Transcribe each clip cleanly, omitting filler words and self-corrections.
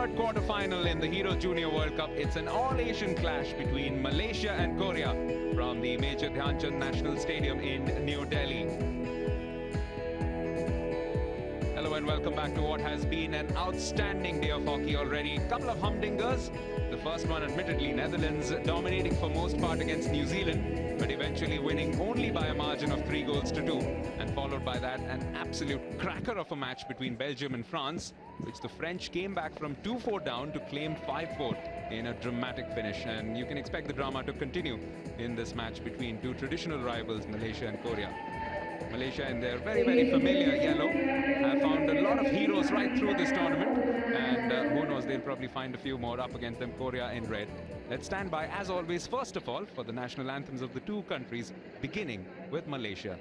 third quarter-final in the Hero Junior World Cup. It's an all-Asian clash between Malaysia and Korea from the Major Dhyan Chand National Stadium in New Delhi. Hello and welcome back to what has been an outstanding day of hockey already. A couple of humdingers. The first one, admittedly, Netherlands dominating for most part against New Zealand, but eventually winning only by a margin of 3-2. And followed by that, an absolute cracker of a match between Belgium and France, which the French came back from 2-4 down to claim 5-4 in a dramatic finish. And you can expect the drama to continue in this match between two traditional rivals, Malaysia and Korea. Malaysia, in their very, very familiar yellow, have found a lot of heroes right through this tournament. And who knows, they'll probably find a few more up against them, Korea in red. Let's stand by, as always, first of all, for the national anthems of the two countries, beginning with Malaysia.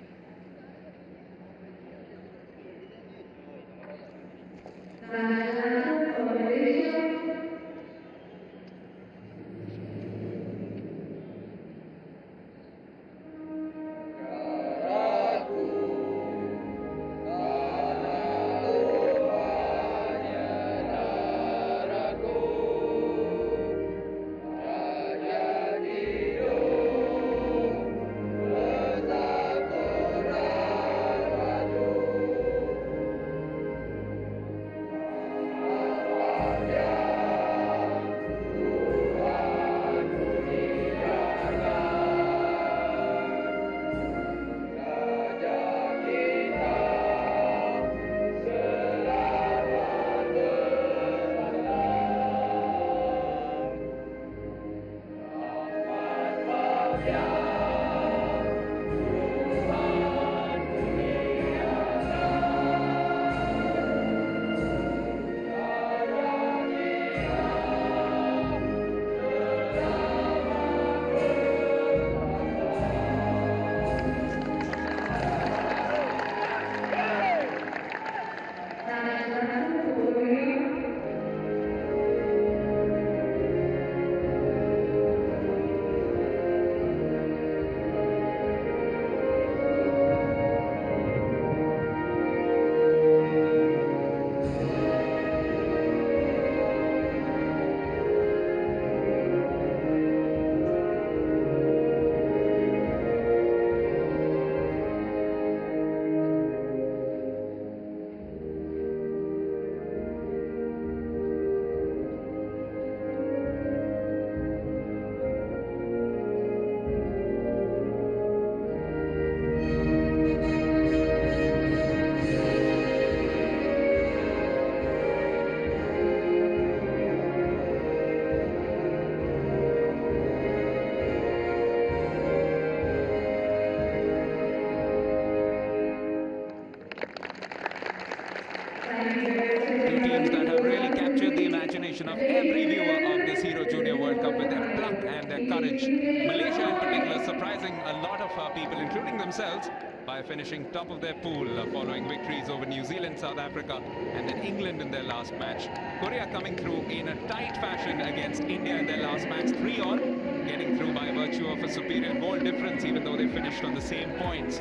Two teams that have really captured the imagination of every viewer of this Hero Junior World Cup with their pluck and their courage. Malaysia in particular surprising a lot of people, including themselves, by finishing top of their pool following victories over New Zealand, South Africa and then England in their last match. Korea coming through in a tight fashion against India in their last match, 3-all, getting through by virtue of a superior goal difference, even though they finished on the same points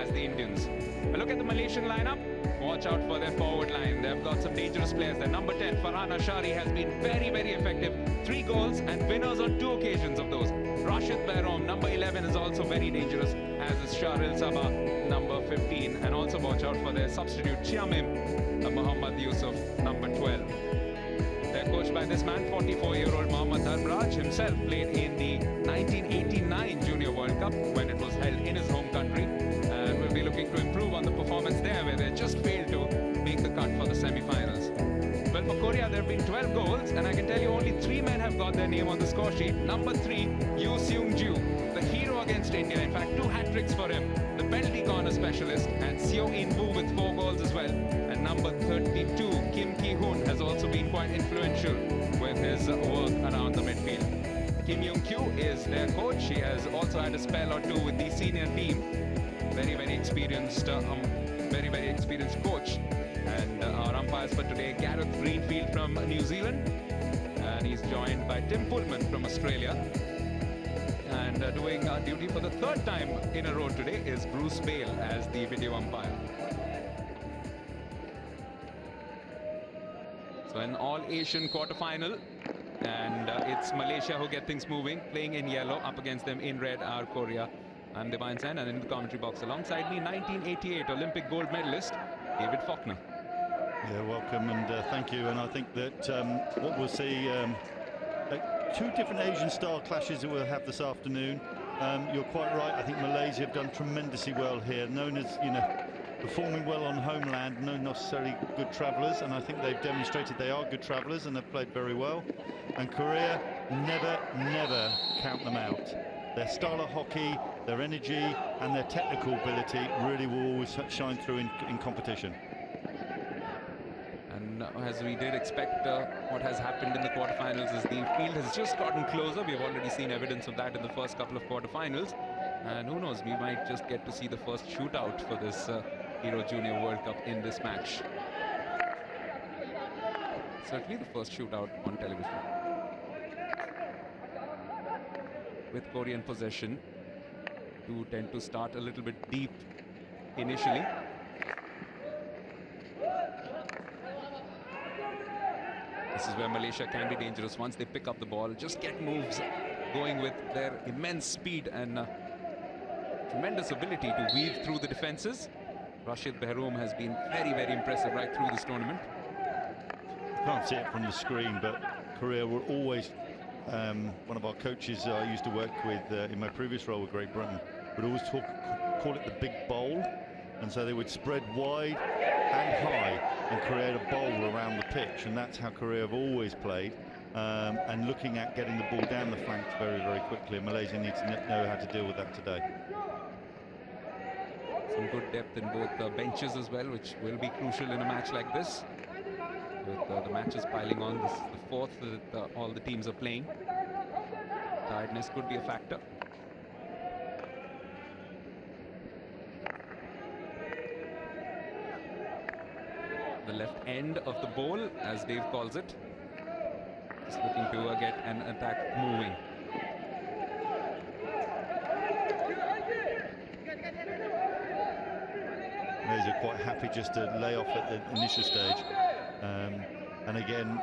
as the Indians. A look at the Malaysian lineup. Watch out for their forward line. They've got some dangerous players. Their number 10, Farhan Ashari, has been very, very effective. 3 goals and winners on 2 occasions of those. Rashid Bairom, number 11, is also very dangerous, as is Sharil Sabah, number 15. And also watch out for their substitute, Chiamim, Muhammad Yusuf, number 12. They're coached by this man, 44-year-old Mohammad Dharmraj, himself played in the 1989 Junior World Cup when it was held in his home country. And will be looking to improve on the performance there, where they just failed to make the cut for the semi-finals. Well, for Korea, there have been 12 goals, and I can tell you only 3 men have got their name on the score sheet. Number 3, Yoo Seung-ju, the hero against India. In fact, 2 hat-tricks for him. The penalty corner specialist, and Seo In-woo with 4 goals as well. And number 32, Kim Ki-hoon, has also been quite influential with his work around the midfield. Kim Young-kyu is their coach. He has also had a spell or 2 with the senior team. Very experienced, very experienced coach. And our umpires for today, Gareth Greenfield from New Zealand, and he's joined by Tim Pullman from Australia. And doing duty for the 3rd time in a row today is Bruce Bale as the video umpire. So an all-Asian quarter-final, and it's Malaysia who get things moving, playing in yellow. Up against them in red are Korea. I'm Divine Sen, and in the commentary box alongside me, 1988 Olympic gold medalist David Faulkner. Yeah, welcome and thank you. And I think that what we'll see, two different Asian style clashes that we'll have this afternoon. You're quite right. I think Malaysia have done tremendously well here, known as, performing well on homeland, not necessarily good travellers, and I think they've demonstrated they are good travellers and they've played very well. And Korea, never count them out. Their style of hockey, their energy and their technical ability really will always shine through in competition. And as we did expect, what has happened in the quarterfinals is the field has just gotten closer. We've already seen evidence of that in the first couple of quarterfinals, and who knows, we might just get to see the first shootout for this Hero Junior World Cup in this match. Certainly the first shootout on television. With Korean possession, who tend to start a little bit deep initially. This is where Malaysia can be dangerous once they pick up the ball. Just get moves going with their immense speed and tremendous ability to weave through the defenses. Rashid Behroom has been very impressive right through this tournament. You can't see it from the screen, but Korea were always, one of our coaches I used to work with in my previous role with Great Britain, would always call it the big bowl. And so they would spread wide and high and create a bowl around the pitch, and that's how Korea have always played, and looking at getting the ball down the flanks very quickly. And Malaysia needs to know how to deal with that today. Some good depth in both benches as well, which will be crucial in a match like this. With the matches piling on, this is the fourth that all the teams are playing. Tiredness could be a factor. The left end of the bowl, as Dave calls it, is looking to get an attack moving. Malaysia are quite happy just to lay off at the initial stage. And again,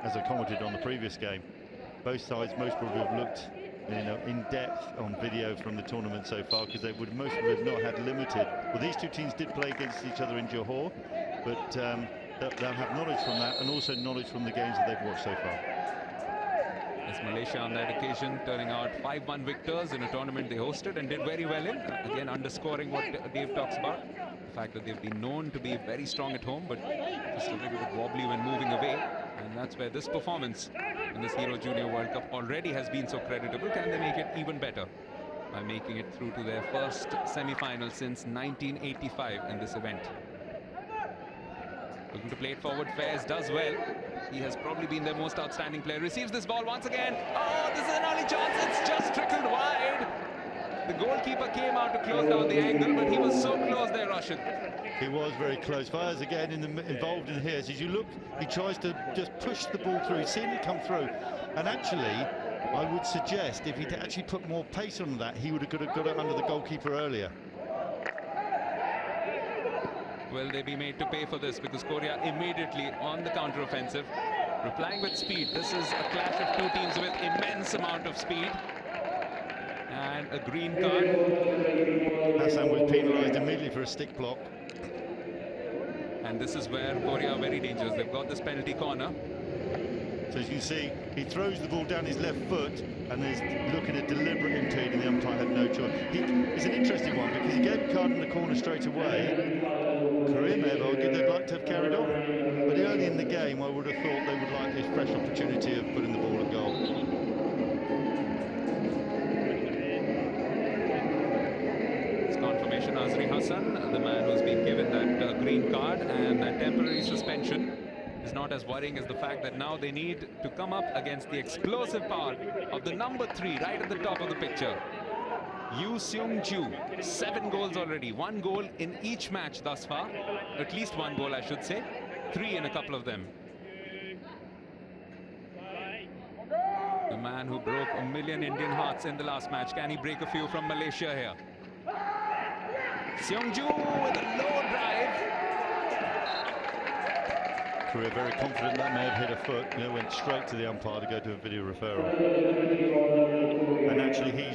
as I commented on the previous game, both sides most probably have looked in depth on video from the tournament so far, because they would most of them not had limited. Well, these two teams did play against each other in Johor, but they'll have knowledge from that and also knowledge from the games that they've watched so far. Yes, Malaysia on that occasion turning out 5-1 victors in a tournament they hosted and did very well in. Again, underscoring what Dave talks about, the fact that they've been known to be very strong at home, but just a little bit wobbly when moving away. And that's where this performance in this Hero Junior World Cup already has been so creditable. Can they make it even better by making it through to their first semi-final since 1985 in this event? Looking to play it forward, Fairs does well. He has probably been their most outstanding player. Receives this ball once again. Oh, this is an early chance. It's just trickled wide. The goalkeeper came out to close down the angle, but he was so close there, Rashid. He was very close. Fairs again involved in here. As you look, he tries to just push the ball through. He's seen it come through. And actually, I would suggest if he'd actually put more pace on that, he would have got it under the goalkeeper earlier. Will they be made to pay for this? Because Korea immediately on the counter-offensive, replying with speed. This is a clash of two teams with immense amount of speed. And a green card. Hassan was penalised immediately for a stick block. And this is where Korea are very dangerous. They've got this penalty corner. So as you can see, he throws the ball down his left foot and is looking at deliberate impede, and the umpire had no choice. It's an interesting one because he gave a card in the corner straight away. Korea may have argued they'd like to have carried on, but early in the game I would have thought they would like this fresh opportunity of putting the ball at goal. It's confirmation Azri Hassan, the man who's been given that green card, and that temporary suspension is not as worrying as the fact that now they need to come up against the explosive power of the number 3 right at the top of the picture. Yoo Seung-ju, 7 goals already, 1 goal in each match thus far, at least 1 goal I should say, 3 in a couple of them. The man who broke 1 million Indian hearts in the last match, can he break a few from Malaysia here? Seung-ju with a low drive. Korea very confident that may have hit a foot. You know, went straight to the umpire to go to a video referral. And actually, he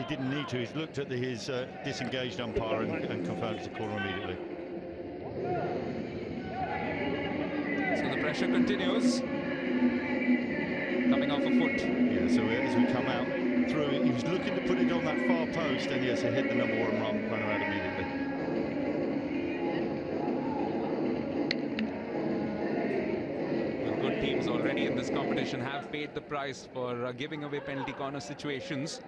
didn't need to. He's looked at his disengaged umpire and confirmed it's a corner immediately. So the pressure continues. Coming off a foot. Yeah, so as we come out through it, he was looking to put it on that far post, and yes, he hit the number one runner out immediately. Well, good teams already in this competition have paid the price for giving away penalty corner situations.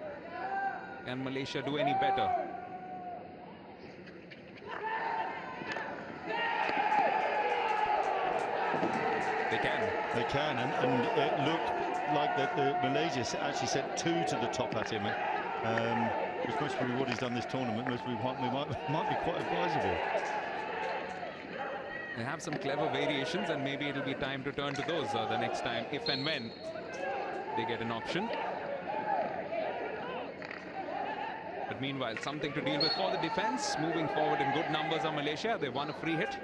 Can Malaysia do any better? They can. They can, and it looked like that Malaysia actually sent 2 to the top at him, which must be what he's done this tournament. Might be quite advisable. They have some clever variations, and maybe it'll be time to turn to those the next time, if and when they get an option. But meanwhile, something to deal with for the defense. Moving forward in good numbers on Malaysia. They won a free hit.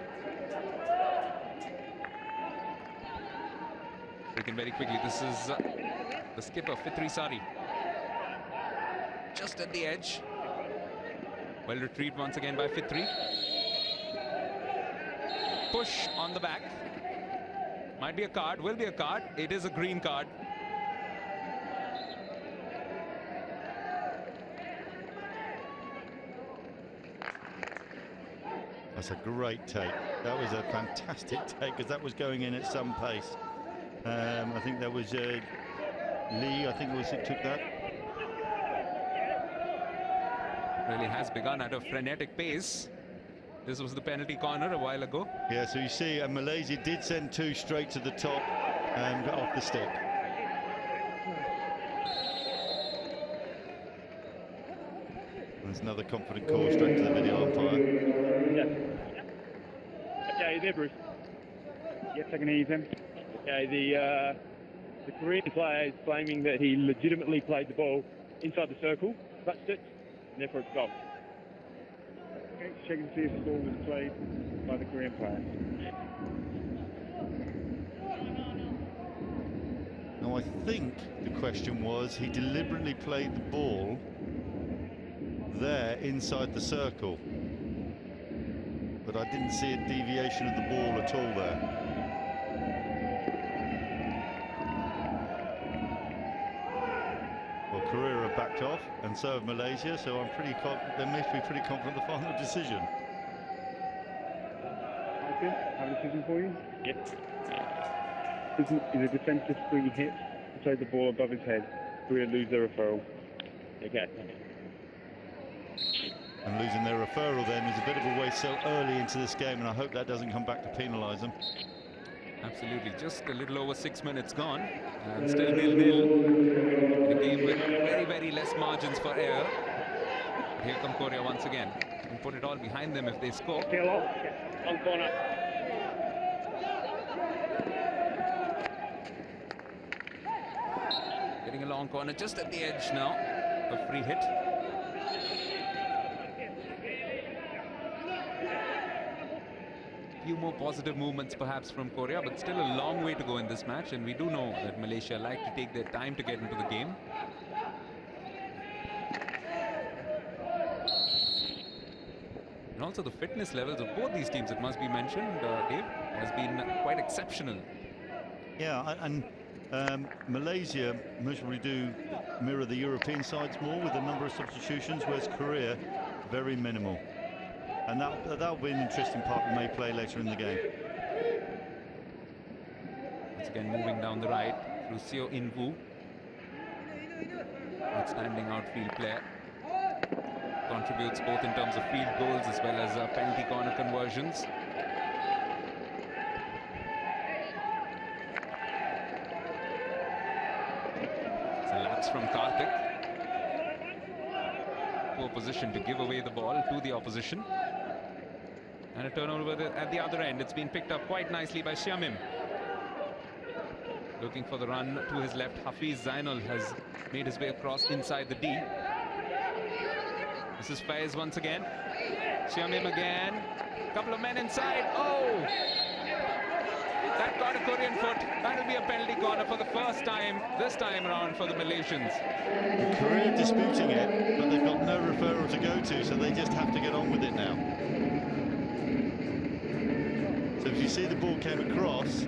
Taken very quickly. This is the skipper, Fitri Sari. Just at the edge. Well retrieved once again by Fitri. Push on the back. Might be a card, will be a card. It is a green card. That's a great take. That was a fantastic take, because that was going in at some pace. I think that was Lee, I think it was it took that. Really has begun at a frenetic pace. This was the penalty corner a while ago. Yeah, so you see, Malaysia did send 2 straight to the top and got off the stick. There's another confident call straight to the video umpire. Yeah. Okay, there, Bruce. Yes, I can hear you, Tim. Okay, the Korean player is claiming that he legitimately played the ball inside the circle, touched it, and therefore it's goal. Okay, check and see if the ball was played by the Korean player. Now, I think the question was he deliberately played the ball there inside the circle, but I didn't see a deviation of the ball at all there. Well, Korea have backed off, and so have Malaysia, so I'm pretty they must be pretty confident the final decision. Okay, have a decision for you? Yes. Is a defensive free hit to play the ball above his head. Korea lose their referral. Okay. And losing their referral then is a bit of a waste so early into this game, and I hope that doesn't come back to penalise them. Absolutely, just a little over 6 minutes gone, and still 0-0 in a game with very, very less margins for error. Here come Korea once again, and put it all behind them if they score. On corner. Getting a long corner just at the edge now, a free hit. Few more positive movements perhaps from Korea, but still a long way to go in this match, and we do know that Malaysia like to take their time to get into the game. And also the fitness levels of both these teams, it must be mentioned, Dave, has been quite exceptional. Yeah, and Malaysia must really do mirror the European sides more with a number of substitutions, whereas Korea very minimal. And that'll be an interesting part we may play later in the game. Once again moving down the right through Seo In-woo. Outstanding outfield player. Contributes both in terms of field goals as well as penalty corner conversions. It's a lapse from Karthik. Poor position to give away the ball to the opposition. And a turnover at the other end. It's been picked up quite nicely by Xiamim. Looking for the run to his left. Hafiz Zainal has made his way across inside the D. This is Faiz once again. Xiamim again. Couple of men inside. Oh! That got a Korean foot. That'll be a penalty corner for the first time this time around for the Malaysians. The Korea disputing it, but they've got no referral to go to, so they just have to get on with it now. So if you see the ball came across, the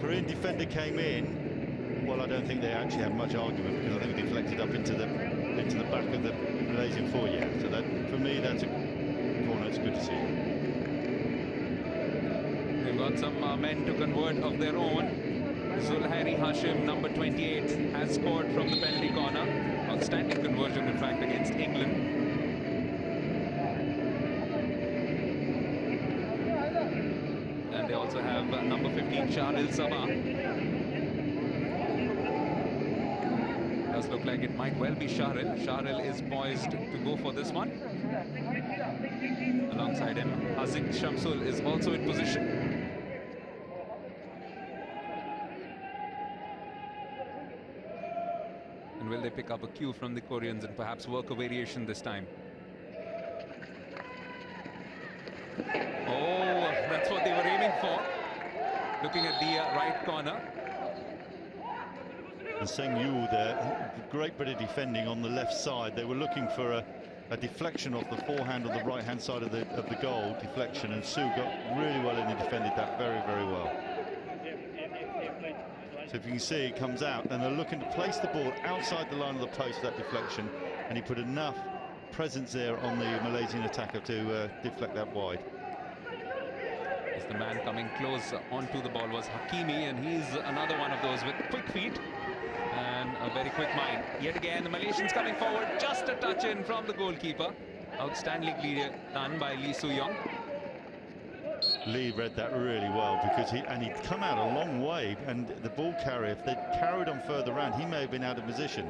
Korean defender came in. Well, I don't think they actually had much argument, because I think it deflected up into the back of the Malaysian four. Yeah, so that, for me, that's a corner. It's good to see. They've got some men to convert of their own. Zulhairi Hashim, number 28, has scored from the penalty corner. Outstanding conversion, in fact, against England. And they also have number 15, Shahril Sabah. Does look like it might well be Shahril. Shahril is poised to go for this one. Alongside him, Azik Shamsul is also in position. And will they pick up a cue from the Koreans and perhaps work a variation this time? Oh, that's what they were aiming for. Looking at the right corner. And Seng Yu there, great bit of defending on the left side. They were looking for a deflection off the forehand on the right-hand side of the goal, deflection, and Su got really well in and defended that very, very well. So if you can see, it comes out, and they're looking to place the ball outside the line of the post for that deflection, and he put enough presence there on the Malaysian attacker to deflect that wide. As the man coming close onto the ball was Hakimi, and he's another one of those with quick feet and a very quick mind. Yet again, the Malaysians coming forward, just a touch in from the goalkeeper. Outstandingly done by Lee Soo-young. Lee read that really well, because he'd come out a long way, and the ball carrier, if they'd carried on further round, he may have been out of position.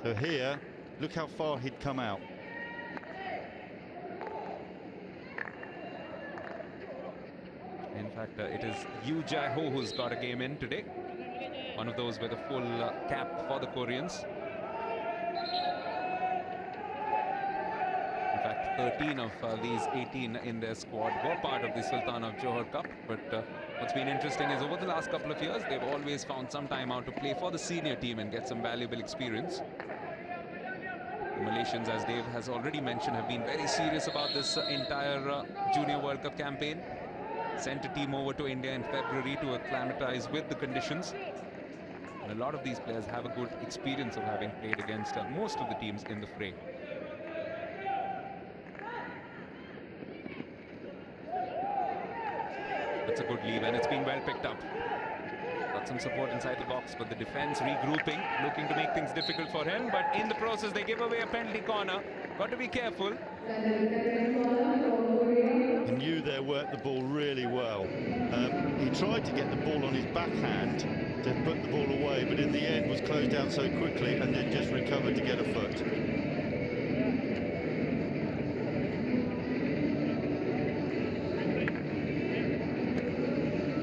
So here, look how far he'd come out. In fact, it is Yoo Jae-ho who's got a game in today. One of those with a full cap for the Koreans. In fact, 13 of these 18 in their squad were part of the Sultan of Johor Cup. But what's been interesting is over the last couple of years, they've always found some time out to play for the senior team and get some valuable experience. The Malaysians, as Dave has already mentioned, have been very serious about this entire Junior World Cup campaign. Sent a team over to India in February to acclimatize with the conditions. And a lot of these players have a good experience of having played against most of the teams in the fray. It's a good leave, and it's been well picked up. Got some support inside the box, but the defense regrouping, looking to make things difficult for him. But in the process, they give away a penalty corner. Got to be careful. And Yu there worked the ball really well. He tried to get the ball on his backhand to put the ball away, but in the end was closed down so quickly and then just recovered to get a foot.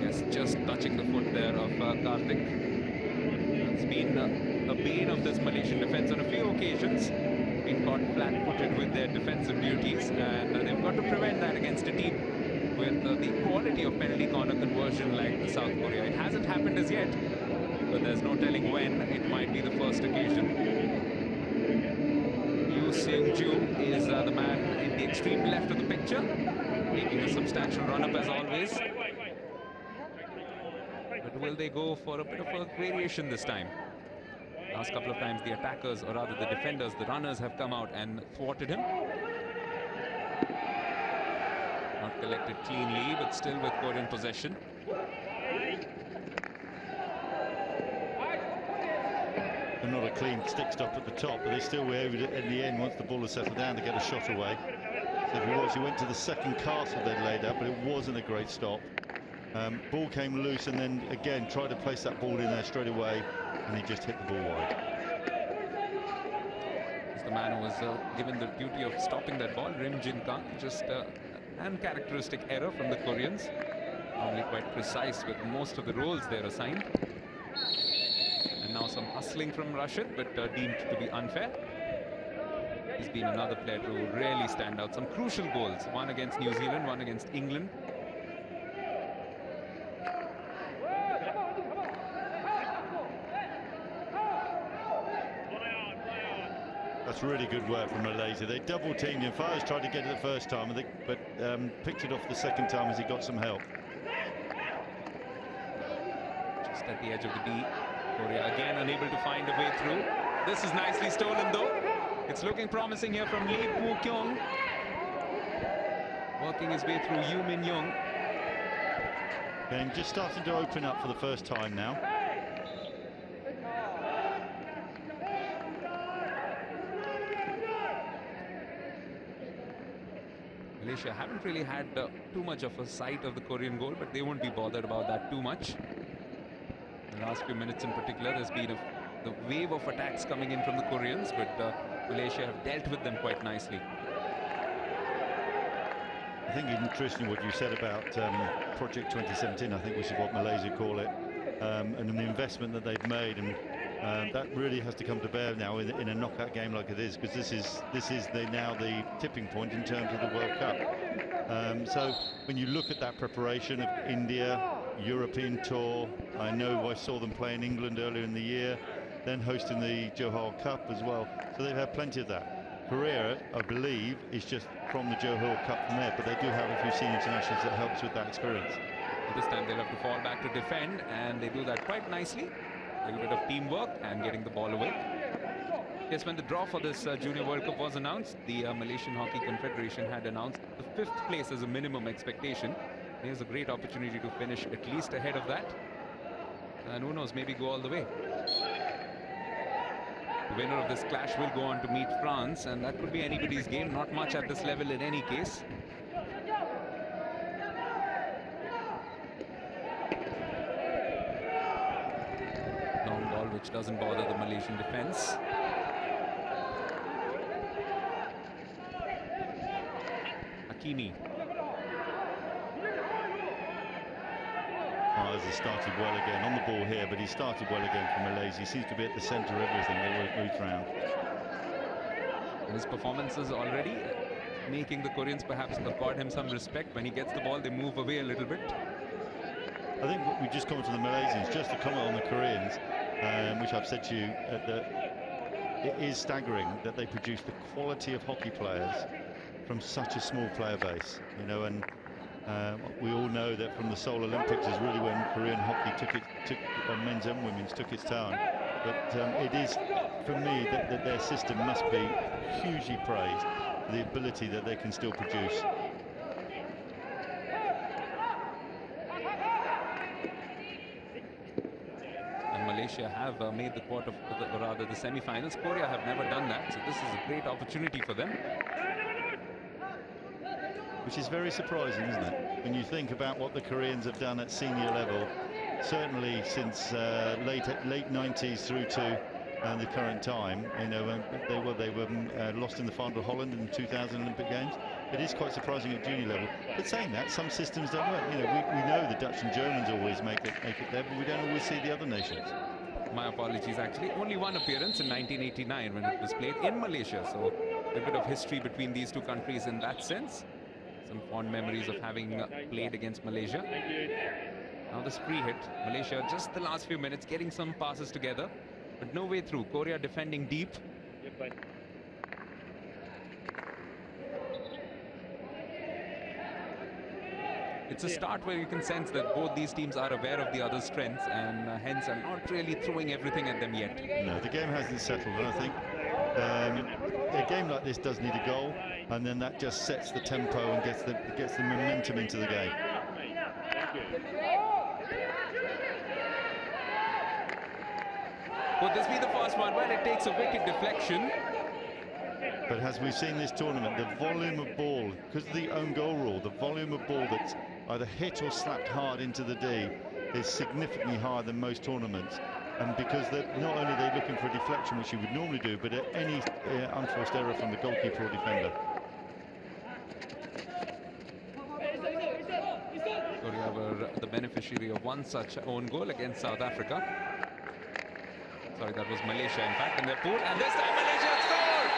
Yes, just touching the foot there of Karthik. It's been a bane of this Malaysian defense on a few occasions. Been caught flat-footed with their defensive duties, and they've got to prevent that against a team with the quality of penalty corner conversion like South Korea. It hasn't happened as yet, but there's no telling when it might be the first occasion. Yoo Seung-ju is the man in the extreme left of the picture, making a substantial run-up as always. But will they go for a bit of a variation this time? Last couple of times the attackers, or rather the defenders, the runners, have come out and thwarted him. Not collected cleanly, but still with Korean possession. And not a clean stick stop at the top, but they still were able to, in the end, once the ball had settled down, to get a shot away. So if you watch, he went to the second castle they'd laid up, but it wasn't a great stop. Ball came loose, and then again tried to place that ball in there straight away, and he just hit the ball wide. He's the man who was given the duty of stopping that ball, Rim Jin Kang. Just an uncharacteristic error from the Koreans. Normally quite precise with most of the roles they're assigned. And now some hustling from Rashid, but deemed to be unfair. He's been another player to really stand out. Some crucial goals, one against New Zealand, one against England. That's really good work from Malaysia. They double teamed him. FIH tried to get it the first time, but picked it off the second time as he got some help. Just at the edge of the D. Korea again unable to find a way through. This is nicely stolen though. It's looking promising here from Lee Poo-kyung. Working his way through Yoo Min-young. And just starting to open up for the first time now. Malaysia haven't really had too much of a sight of the Korean goal, but they won't be bothered about that too much. The last few minutes in particular, there's been the wave of attacks coming in from the Koreans, but Malaysia have dealt with them quite nicely. I think interesting what you said about Project 2017, I think, which is what Malaysia call it, and the investment that they've made, and that really has to come to bear now in a knockout game like it is, because this is now the tipping point in terms of the World Cup. So when you look at that preparation of India, European tour, I know I saw them play in England earlier in the year, then hosting the Johor Cup as well, so they've had plenty of that. Korea, I believe, is just from the Johor Cup from there, but they do have a few senior internationals that helps with that experience. This time they'll have to fall back to defend, and they do that quite nicely. A little bit of teamwork and getting the ball away. Yes, when the draw for this Junior World Cup was announced, the Malaysian Hockey Confederation had announced the 5th place as a minimum expectation. Here's a great opportunity to finish at least ahead of that. And who knows, maybe go all the way. The winner of this clash will go on to meet France, and that could be anybody's game. Not much at this level in any case. Long ball which doesn't bother the Malaysian defense. Hakimi. Has started well again on the ball here, but he started well again for Malaysia. He seems to be at the centre of everything. They won't move around. And his performances already making the Koreans perhaps accord him some respect. When he gets the ball, they move away a little bit. I think we just come to the Malaysians, just to comment on the Koreans, which I've said to you, it is staggering that they produce the quality of hockey players from such a small player base, you know, and we all know that from the Seoul Olympics is really when Korean hockey men's and women's took its time. But it is, for me, that their system must be hugely praised for the ability that they can still produce. And Malaysia have made the the semi-finals. Korea have never done that, so this is a great opportunity for them. Which is very surprising, isn't it? When you think about what the Koreans have done at senior level, certainly since late 90s through to the current time. You know, they were lost in the final to Holland in the 2000 Olympic Games. It is quite surprising at junior level. But saying that, some systems don't work. You know, we know the Dutch and Germans always make it there, but we don't always see the other nations. My apologies, actually. Only one appearance in 1989 when it was played in Malaysia. So a bit of history between these two countries in that sense. Some fond memories of having played against Malaysia. Now this free hit. Malaysia just the last few minutes getting some passes together, but no way through. Korea defending deep. It's a start where you can sense that both these teams are aware of the other's strengths and hence are not really throwing everything at them yet. No, the game hasn't settled, and I think a game like this does need a goal, and then that just sets the tempo and gets the momentum into the game. Would this be the first one? Well, it takes a wicked deflection. But as we've seen this tournament, the volume of ball, because of the own goal rule, the volume of ball that's either hit or slapped hard into the D is significantly higher than most tournaments. And because not only are they looking for a deflection, which you would normally do, but at any unforced error from the goalkeeper or defender. Korea were the beneficiary of one such own goal against South Africa. Sorry, that was Malaysia, in fact, in their pool. And this time Malaysia scored!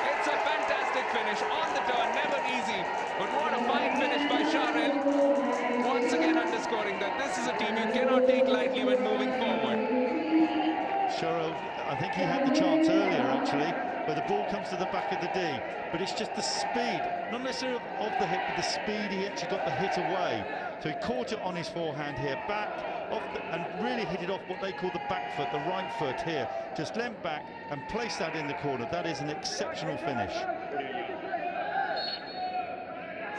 It's a fantastic finish on the turn, never easy. But what a fine finish by Sharil. Once again underscoring that this is a team you cannot take lightly when moving forward. Cheryl, I think he had the chance earlier, actually, where the ball comes to the back of the D, but it's just the speed, not necessarily of the hit, but the speed he actually got the hit away. So he caught it on his forehand here, back, off and really hit it off what they call the back foot, the right foot here. Just leant back and placed that in the corner. That is an exceptional finish.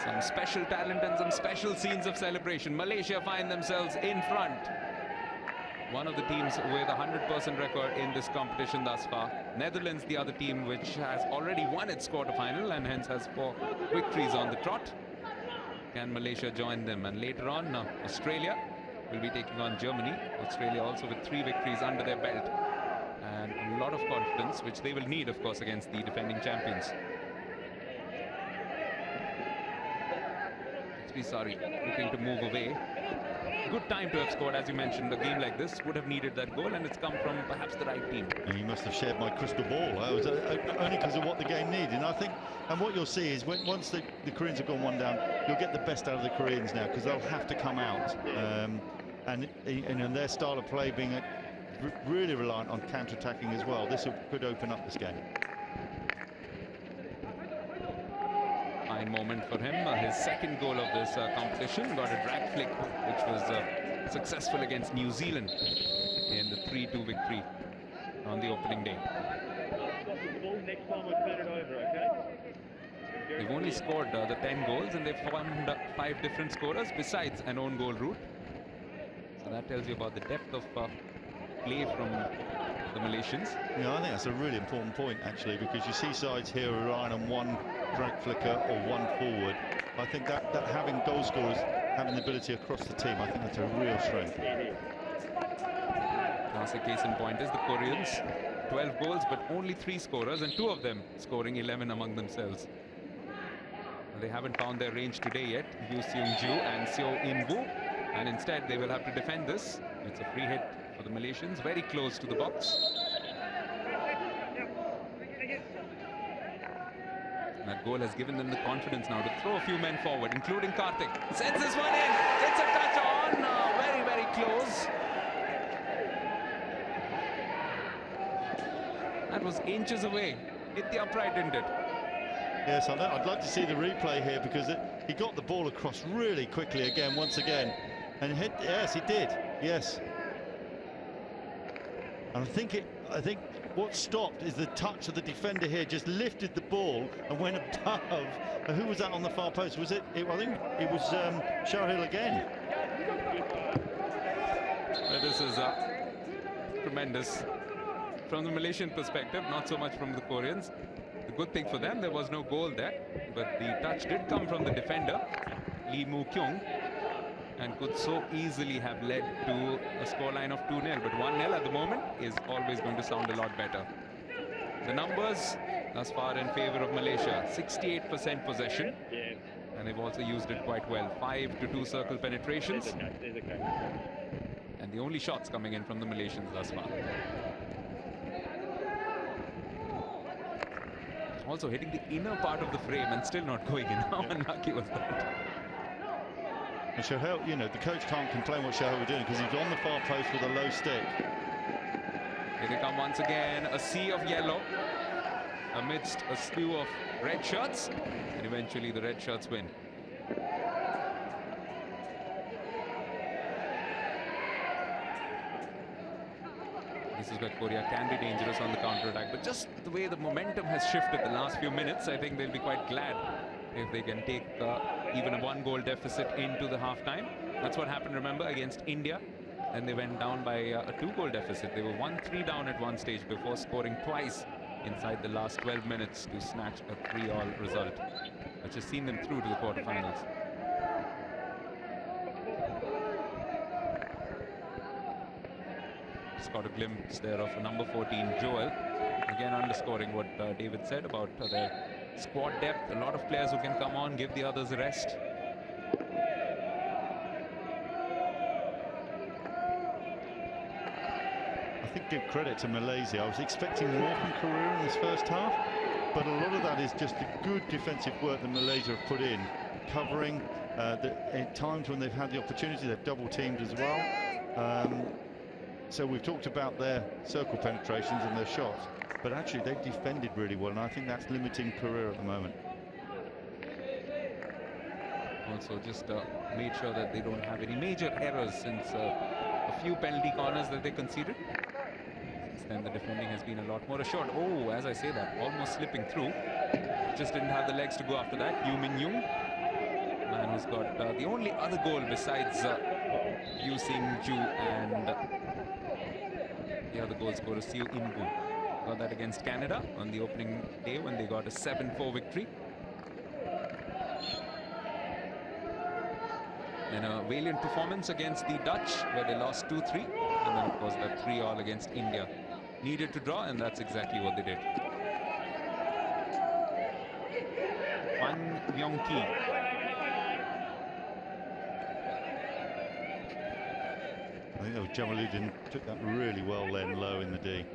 Some special talent and some special scenes of celebration. Malaysia find themselves in front. One of the teams with a 100% record in this competition thus far. Netherlands, the other team which has already won its quarterfinal and hence has 4 victories on the trot. Can Malaysia join them? And later on, Australia will be taking on Germany. Australia also with 3 victories under their belt. And a lot of confidence, which they will need, of course, against the defending champions. Sorry, looking to move away. Good time to have scored, as you mentioned. A game like this would have needed that goal, and it's come from perhaps the right team. And you must have shared my crystal ball. That was only because of what the game needed. And I think, and what you'll see is once the Koreans have gone 1 down, you'll get the best out of the Koreans now, because they'll have to come out. And their style of play being really reliant on counter-attacking as well. This could open up this game. Fine moment for him. His second goal of this competition, got a drag flick, which was successful against New Zealand in the 3-2 victory on the opening day. They've only scored the 10 goals, and they've found 5 different scorers besides an own goal route. So that tells you about the depth of play from the Malaysians. Yeah, I think that's a really important point, actually, because you see sides here relying on one drag flicker or one forward. I think that having goal scorers having the ability across the team, I think that's a real strength. Classic case in point is the Koreans. 12 goals, but only 3 scorers, and 2 of them scoring 11 among themselves. They haven't found their range today yet, Yoo Seung-ju and Seo In-woo, and instead they will have to defend this. It's a free hit for the Malaysians, very close to the box. That goal has given them the confidence now to throw a few men forward, including Karthik. Sends this one in. It's a touch on. Very, very close. That was inches away. Hit the upright, didn't it? Yes, I'd like to see the replay here, because he got the ball across really quickly again, once again. And hit, yes, he did. Yes. And I think what stopped is the touch of the defender here, just lifted the ball and went above. Who was that on the far post? Was it I think it was Shahil again. Well, this is tremendous from the Malaysian perspective, not so much from the Koreans. The good thing for them, there was no goal there, but the touch did come from the defender, Lee Moo-kyung, and could so easily have led to a scoreline of 2-0. But 1-0 at the moment is always going to sound a lot better. The numbers thus far in favor of Malaysia: 68% possession, and they've also used it quite well. 5 to 2 circle penetrations, and the only shots coming in from the Malaysians thus far. Also hitting the inner part of the frame and still not going in. How unlucky was that? And Shahil, you know, the coach can't complain what Shahil were doing, because he's on the far post with a low stick. Here they come once again, a sea of yellow amidst a slew of red shirts, and eventually the red shirts win. This is where Korea can be dangerous on the counter-attack, but just the way the momentum has shifted the last few minutes, I think they'll be quite glad if they can take even a 1-goal deficit into the half-time. That's what happened, remember, against India, and they went down by a 2-goal deficit. They were 1-3 down at one stage before scoring twice inside the last 12 minutes to snatch a 3-all result, which has seen them through to the quarterfinals. Just got a glimpse there of number 14, Joel, again underscoring what David said about their squad depth. A lot of players who can come on, give the others a rest. I think give credit to Malaysia. I was expecting more from Korea in this first half, but a lot of that is just the good defensive work that Malaysia have put in, covering at times when they've had the opportunity. They've double teamed as well. So we've talked about their circle penetrations and their shots, but actually they've defended really well, and I think that's limiting Korea at the moment. Also just made sure that they don't have any major errors since a few penalty corners that they conceded. Since then the defending has been a lot more assured. Oh, as I say that, almost slipping through. Just didn't have the legs to go after that. Yu Min Young, man who's got the only other goal besides Yu Sing Ju and the other goal scorer Siu Inbu. Got that against Canada on the opening day when they got a 7-4 victory. Then a valiant performance against the Dutch where they lost 2-3, and then of course that 3-all against India. Needed to draw, and that's exactly what they did. Wan Yong Ki. I think that was Jamaluddin took that really well then, low in the D.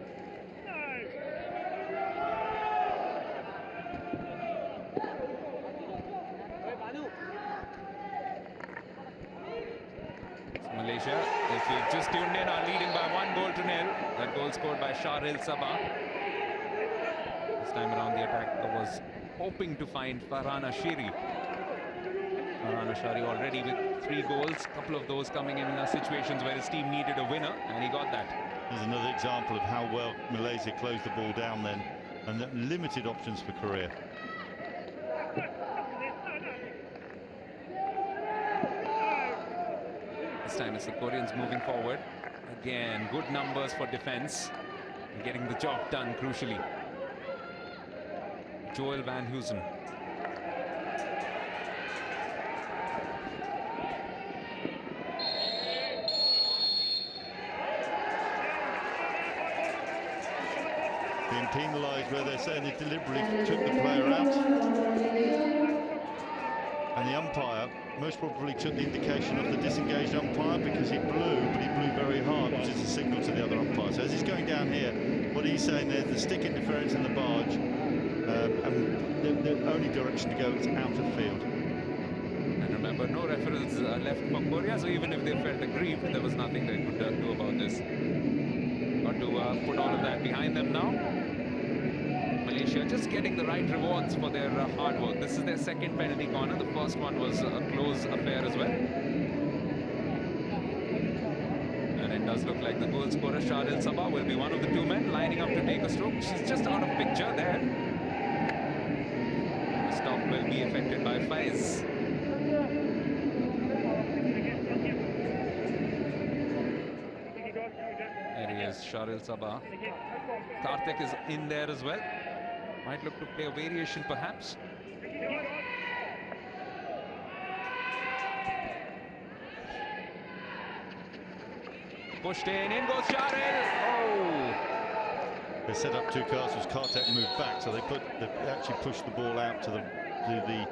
Malaysia, if you've just tuned in, are leading by 1-0. That goal scored by Shahril Sabah. This time around the attack was hoping to find Farhan Ashiri. Farhan Ashiri already with 3 goals, a couple of those coming in situations where his team needed a winner, and he got that. There's another example of how well Malaysia closed the ball down then, and limited options for Korea. This time it's the Koreans moving forward. Again, good numbers for defense and getting the job done crucially. Joel Van Heusen. Being penalised where they're saying they deliberately took the player out. And the umpire most probably took the indication of the disengaged umpire because he blew, but he blew very hard, which is a signal to the other umpire. So as he's going down here, what he's saying there's the stick interference in the barge, and the only direction to go is out of field. And remember, no referees left for Korea, so even if they felt aggrieved, there was nothing they could do about this. Got to put all of that behind them now. Malaysia just getting the right rewards for their hard work. This is their second penalty corner. The first one was a close affair as well. And it does look like the goal scorer Shahril Sabah will be one of the 2 men lining up to take a stroke. She's just out of picture there. The stop will be affected by Faiz. There he is, Shahril Sabah. Karthik is in there as well. Might look to play a variation perhaps. Pushed in goes Shahril. Oh! They set up 2 castles. Karthik moved back, so they actually pushed the ball out to the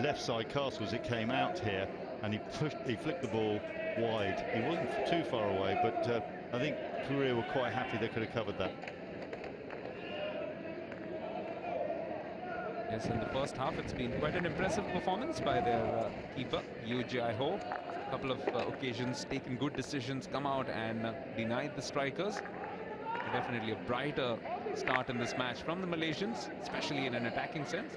left side castle as it came out here, and he flicked the ball wide. He wasn't too far away, but I think Korea were quite happy they could have covered that. Yes, in the first half, it's been quite an impressive performance by their keeper, Yoo Jae-ho. A couple of occasions, taken good decisions, come out and denied the strikers. Definitely a brighter start in this match from the Malaysians, especially in an attacking sense.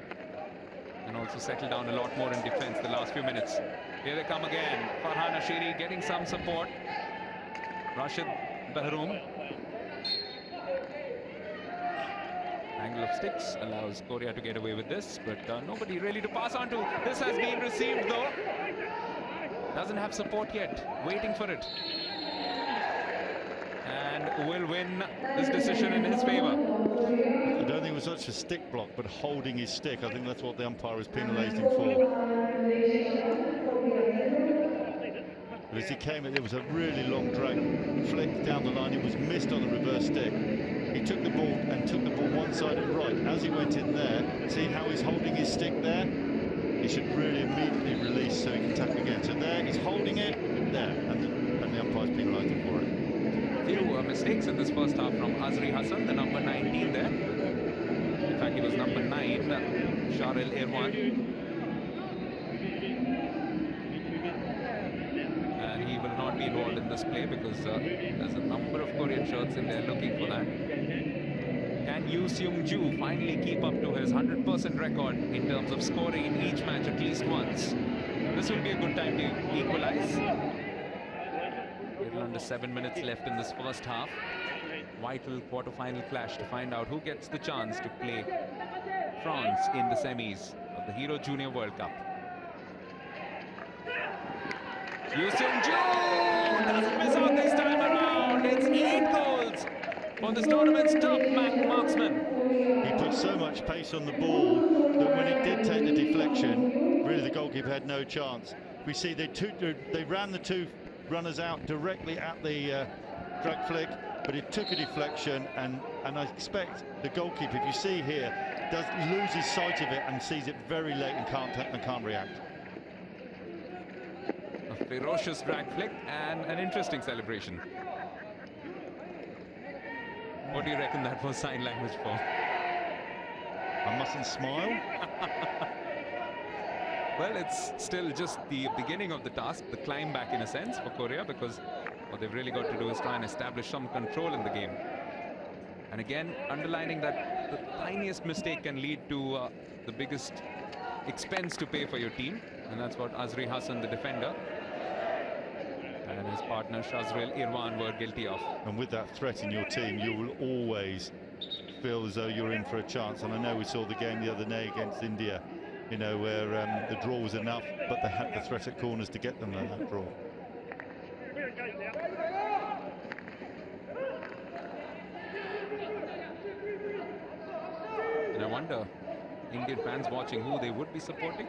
And also settled down a lot more in defense the last few minutes. Here they come again. Farhan Ashiri getting some support. Rashid Bahroom. Angle of sticks allows Korea to get away with this, but nobody really to pass on to. This has been received though. Doesn't have support yet, waiting for it. And will win this decision in his favor. I don't think it was such a stick block, but holding his stick. I think that's what the umpire was penalised him for. But as he came in, there was a really long drag flick down the line. It was missed on the reverse stick. He took the ball and took the ball one side and right. As he went in there, see how he's holding his stick there? He should really immediately release so he can tackle again. So there, he's holding it there, and the umpire's penalised him for it. Few mistakes in this first half from Azri Hassan, the number 19 there. In fact, he was number 9, Shahril Irwan. And he will not be involved in this play, because there's a number of Korean shirts in there looking for that. Can Yoo Seung-ju finally keep up to his 100% record in terms of scoring in each match at least once? This will be a good time to equalize. A little under 7 minutes left in this first half. Vital quarter-final clash to find out who gets the chance to play France in the semis of the Hero Junior World Cup. Yoo Seung-ju doesn't miss out this time around. It's 8 goals for this tournament's top marksman. He put so much pace on the ball that when it did take the deflection, really the goalkeeper had no chance. We see they ran the two runners out directly at the drag flick, but it took a deflection, and I expect the goalkeeper, if you see here, loses sight of it and sees it very late and can't react. A ferocious drag flick and an interesting celebration. What do you reckon that was sign language for? I mustn't smile. Well, it's still just the beginning of the task, the climb back in a sense for Korea, because what they've really got to do is try and establish some control in the game. And again, underlining that the tiniest mistake can lead to the biggest expense to pay for your team. And that's what Azri Hassan, the defender, and his partner Shazril Irwan were guilty of. And with that threat in your team, you will always feel as though you're in for a chance. And I know we saw the game the other day against India, you know, where the draw was enough, but they had the threat at corners to get them that draw. And I wonder, Indian fans watching, who they would be supporting.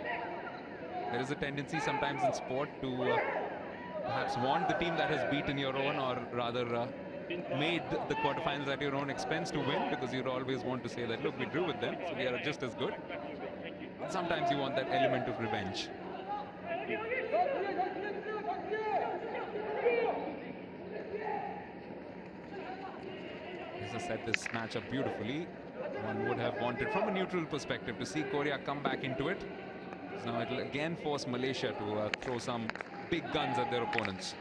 There is a tendency sometimes in sport to perhaps want the team that has beaten your own, or rather made the quarterfinals at your own expense to win, because you always want to say that, look, we drew with them, so we are just as good. And sometimes you want that element of revenge. This has set this match up beautifully. One would have wanted, from a neutral perspective, to see Korea come back into it. So now it'll again force Malaysia to throw some big guns at their opponents.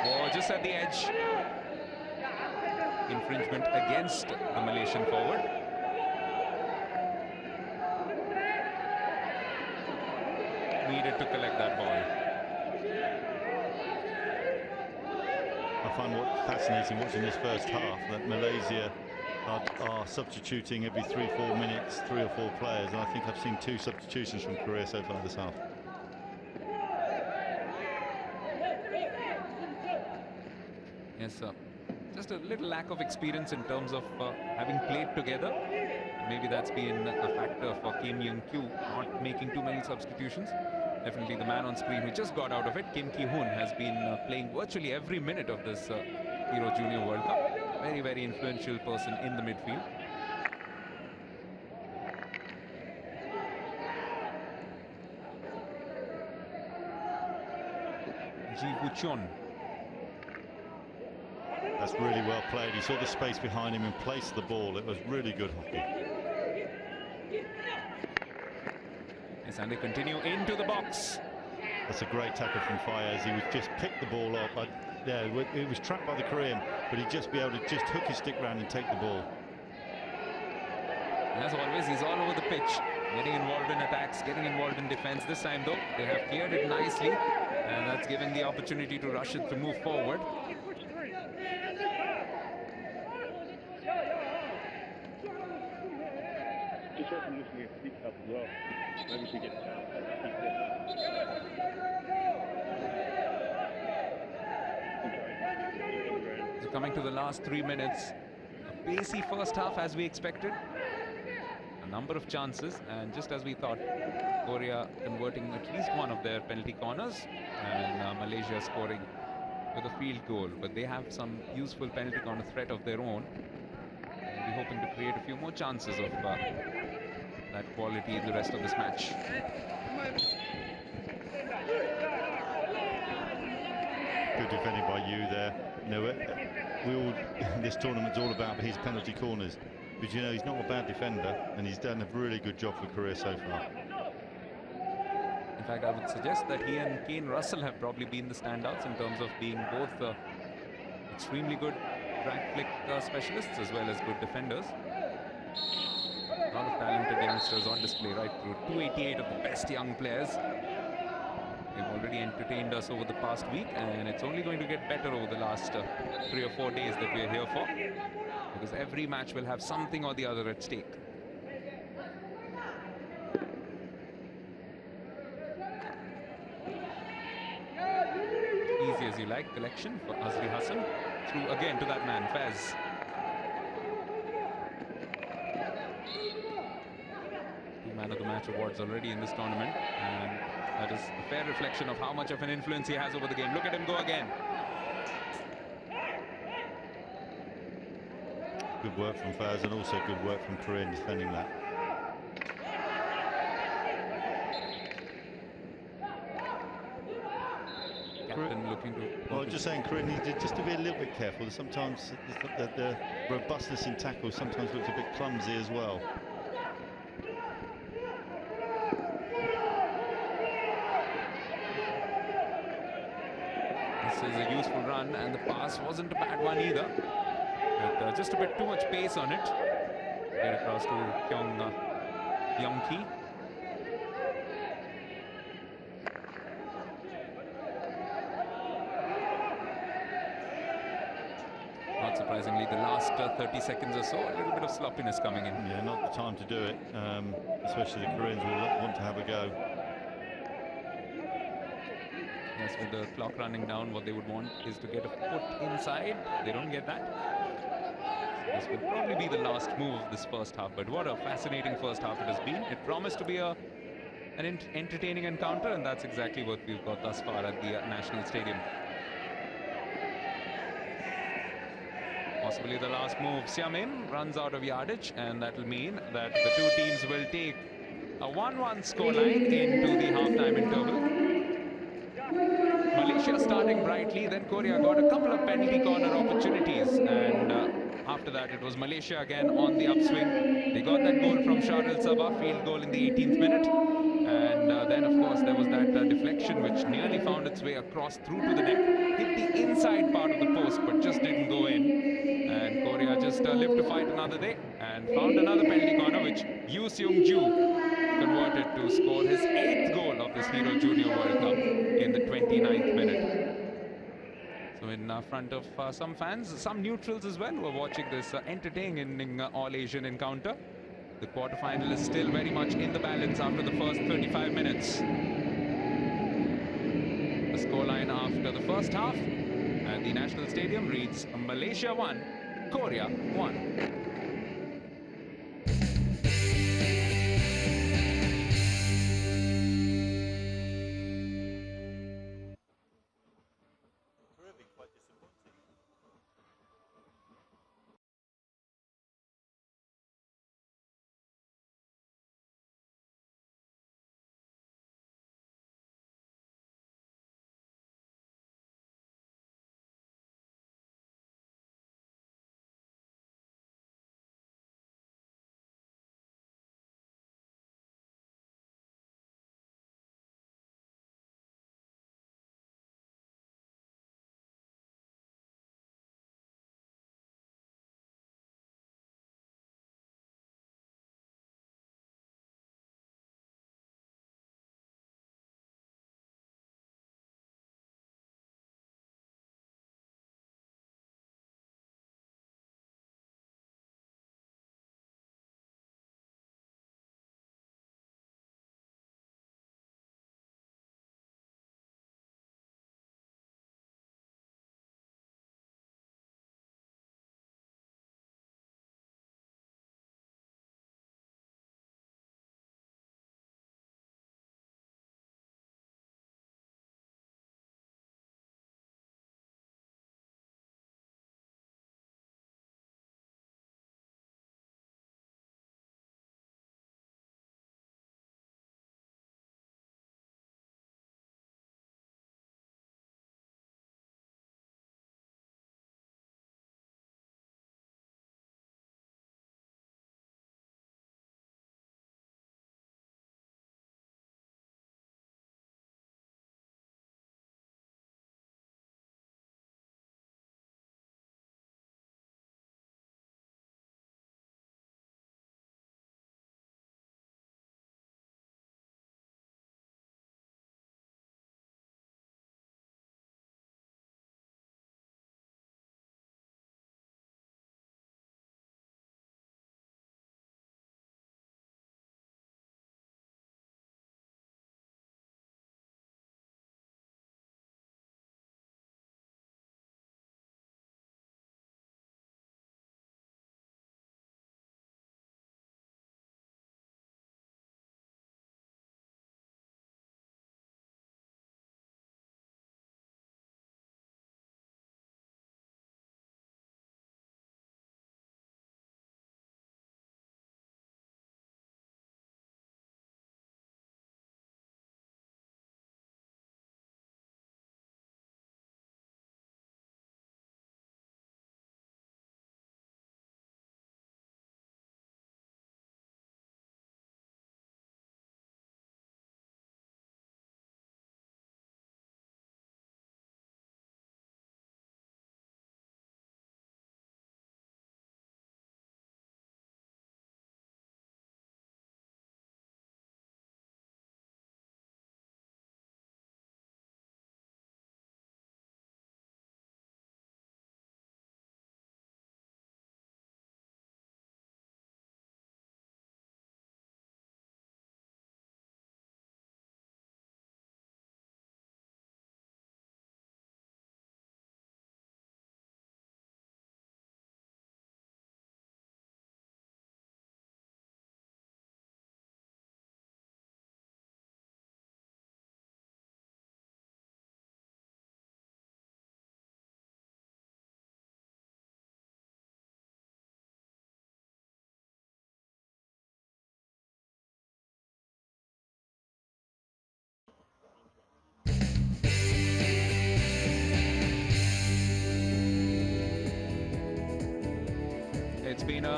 Oh, just at the edge. Infringement against the Malaysian forward. Needed to collect that ball. I find what fascinating watching this first half, that Malaysia are substituting every 3-4 minutes 3 or 4 players, and I think I've seen 2 substitutions from Korea so far this half. Yes, sir. Just a little lack of experience in terms of having played together. Maybe that's been a factor for Kim Young-kyu not making too many substitutions. Definitely the man on screen who just got out of it, Kim Ki-hoon, has been playing virtually every minute of this Hero Junior World Cup. Very, very influential person in the midfield. Ji Woo-cheon. That's really well played. He saw the space behind him and placed the ball. It was really good hockey. Yes, and they continue into the box. That's a great tackle from Fayez. He would just pick the ball up. Yeah, it was trapped by the Korean, but he'd just be able to just hook his stick round and take the ball. As always, he's all over the pitch, getting involved in attacks, getting involved in defense. This time, though, they have cleared it nicely, and that's given the opportunity to Rashid to move forward. Just wasn't listening to speak up as well. Maybe we get So coming to the last 3 minutes, a pacey first half as we expected. A number of chances, and just as we thought, Korea converting at least one of their penalty corners, and Malaysia scoring with a field goal. But they have some useful penalty corner threat of their own. And we're hoping to create a few more chances of that quality in the rest of this match. Good defending by you there. You know, this tournament's all about his penalty corners. But you know, he's not a bad defender, and he's done a really good job for Korea so far. In fact, I would suggest that he and Kane Russell have probably been the standouts in terms of being both extremely good drag flick specialists as well as good defenders. A lot of talented youngsters on display right through. 288 of the best young players. They've already entertained us over the past week, and it's only going to get better over the last 3 or 4 days that we're here for, because every match will have something or the other at stake. Easy as you like collection for Azri Hassan. Through again to that man, Fez. Man of the match awards already in this tournament, and that is a fair reflection of how much of an influence he has over the game. Look at him go again. Good work from Faz, and also good work from Corinne defending that. Captain looking to... Well, just saying, Corinne needed just to be a little bit careful. Sometimes the robustness in tackles sometimes looks a bit clumsy as well. This is a useful run, and the pass wasn't a bad one either. But just a bit too much pace on it. Get across to Young-Ki. Not surprisingly, the last 30 seconds or so, a little bit of sloppiness coming in. Yeah, not the time to do it, especially the Koreans will want to have a go. Yes, with the clock running down, what they would want is to get a foot inside. They don't get that. This will probably be the last move of this first half, but what a fascinating first half it has been. It promised to be an entertaining encounter, and that's exactly what we've got thus far at the National Stadium. Possibly the last move. Xiamin runs out of yardage, and that will mean that the two teams will take a 1-1 scoreline into the halftime interval. Malaysia starting brightly, then Korea got a couple of penalty corner opportunities, and after that it was Malaysia again on the upswing. They got that goal from Shardul Sabah, field goal in the 18th minute, and then of course there was that deflection which nearly found its way across through to the net, hit the inside part of the post but just didn't go in, and Korea just lived to fight another day and found another penalty corner which Yoo Seung-ju converted to score his 8th goal of this Hero Junior World Cup in the 29th minute. So in front of some fans, some neutrals as well, who are watching this entertaining all-Asian encounter. The quarterfinal is still very much in the balance after the first 35 minutes. The scoreline after the first half at the National Stadium reads Malaysia 1, Korea 1.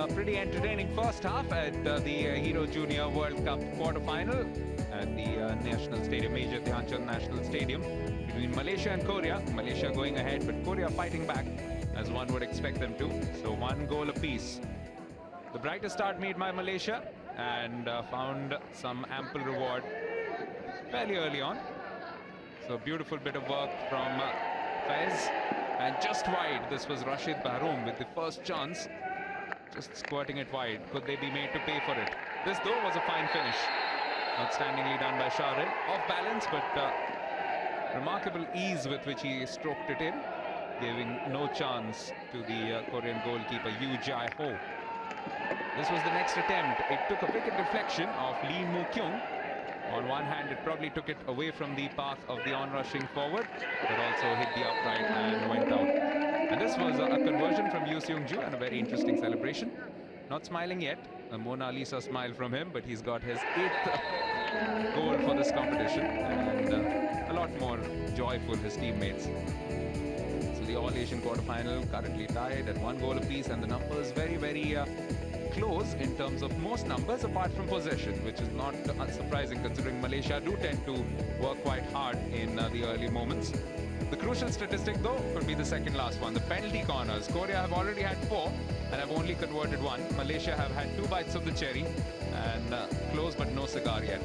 a pretty entertaining first half at the Hero Junior World Cup quarter-final at the National Stadium, Major Dhyan Chand National Stadium, between Malaysia and Korea. Malaysia going ahead, but Korea fighting back, as one would expect them to. So 1 goal apiece. The brightest start made by Malaysia and found some ample reward fairly early on. So beautiful bit of work from Faiz, and just wide. This was Rashid Bahroom with the first chance, just squirting it wide. Could they be made to pay for it? This though was a fine finish, outstandingly done by Shahril. Off balance, but remarkable ease with which he stroked it in, giving no chance to the Korean goalkeeper Yoo Jae-ho. This was the next attempt. It took a wicked deflection of Lee Moo-kyung. On one hand, it probably took it away from the path of the on-rushing forward, but also hit the upright and went out. And this was a conversion from Yoo Seung-ju, and a very interesting celebration. Not smiling yet, a Mona Lisa smile from him, but he's got his 8th goal for this competition, and a lot more joyful his teammates. So the All-Asian quarterfinal currently tied at 1 goal apiece, and the numbers very, very close in terms of most numbers apart from possession, which is not unsurprising considering Malaysia do tend to work quite hard in the early moments. The crucial statistic though could be the second last one, the penalty corners. Korea have already had 4 and have only converted 1. Malaysia have had 2 bites of the cherry and close but no cigar yet.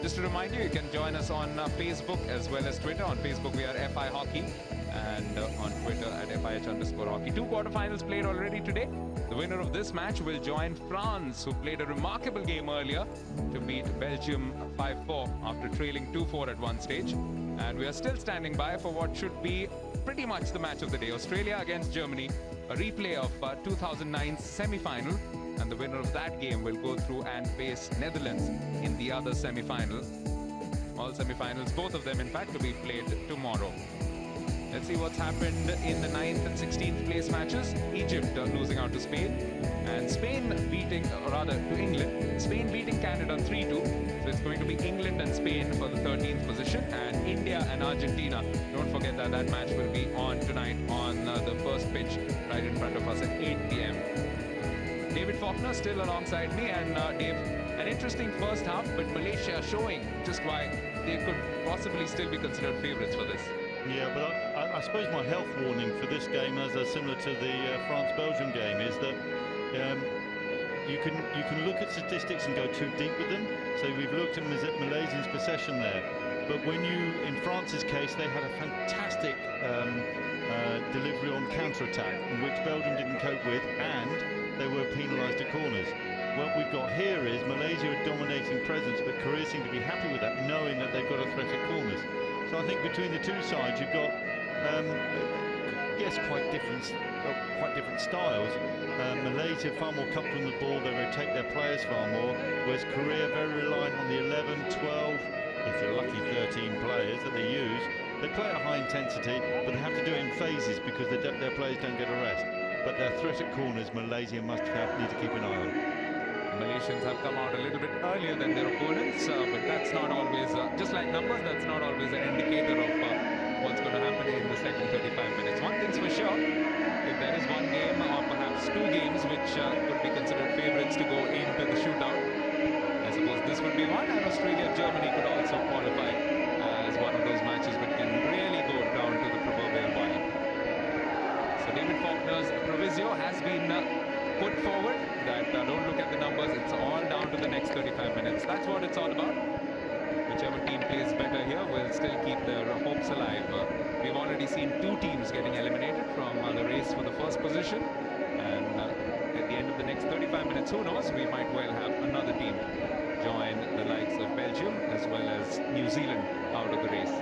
Just to remind you, you can join us on Facebook as well as Twitter. On Facebook we are FI Hockey, and on Twitter at FIH_hockey. 2 quarterfinals played already today. The winner of this match will join France, who played a remarkable game earlier to beat Belgium 5-4 after trailing 2-4 at one stage. And we are still standing by for what should be pretty much the match of the day. Australia against Germany, a replay of 2009's semi-final, and the winner of that game will go through and face Netherlands in the other semi-final. All semi-finals, both of them in fact, to be played tomorrow. Let's see what's happened in the 9th and 16th place matches. Egypt losing out to Spain, and Spain beating, or rather to England. Spain beating Canada 3-2. So it's going to be England and Spain for the 13th position, and India and Argentina. Don't forget that that match will be on tonight on the first pitch right in front of us at 8 p.m. David Faulkner still alongside me, and Dave, an interesting first half, but Malaysia showing just why they could possibly still be considered favourites for this. Yeah, but I suppose my health warning for this game, as similar to the France-Belgium game, is that you can look at statistics and go too deep with them. So we've looked at Malaysians' possession there, but when in France's case, they had a fantastic delivery on counter-attack, in which Belgium didn't cope with, and they were penalised at corners. What we've got here is Malaysia a dominating presence, but Korea seem to be happy with that, knowing that they've got a threat at corners. So I think between the two sides, you've got, yes, quite different styles. Malaysia far more comfortable on the ball, they rotate their players far more, whereas Korea very reliant on the 11, 12, if you're lucky 13 players that they use. They play at high intensity, but they have to do it in phases because their players don't get a rest. But their threat at corners, Malaysia need to keep an eye on. Malaysians have come out a little bit earlier than their opponents, but that's not always, just like numbers, that's not always an indicator of what's going to happen in the second 35 minutes. One thing's for sure, if there is one game or perhaps 2 games which could be considered favourites to go into the shootout, I suppose this would be one, and Australia-Germany could also qualify as one of those matches which can really go down to the proverbial wire. So David Faulkner's proviso has been put forward, that don't look at the numbers, it's all down to the next 35 minutes. That's what it's all about. Whichever team plays better here will still keep their hopes alive. We've already seen 2 teams getting eliminated from the race for the first position, and at the end of the next 35 minutes, who knows, we might well have another team join the likes of Belgium as well as New Zealand out of the race.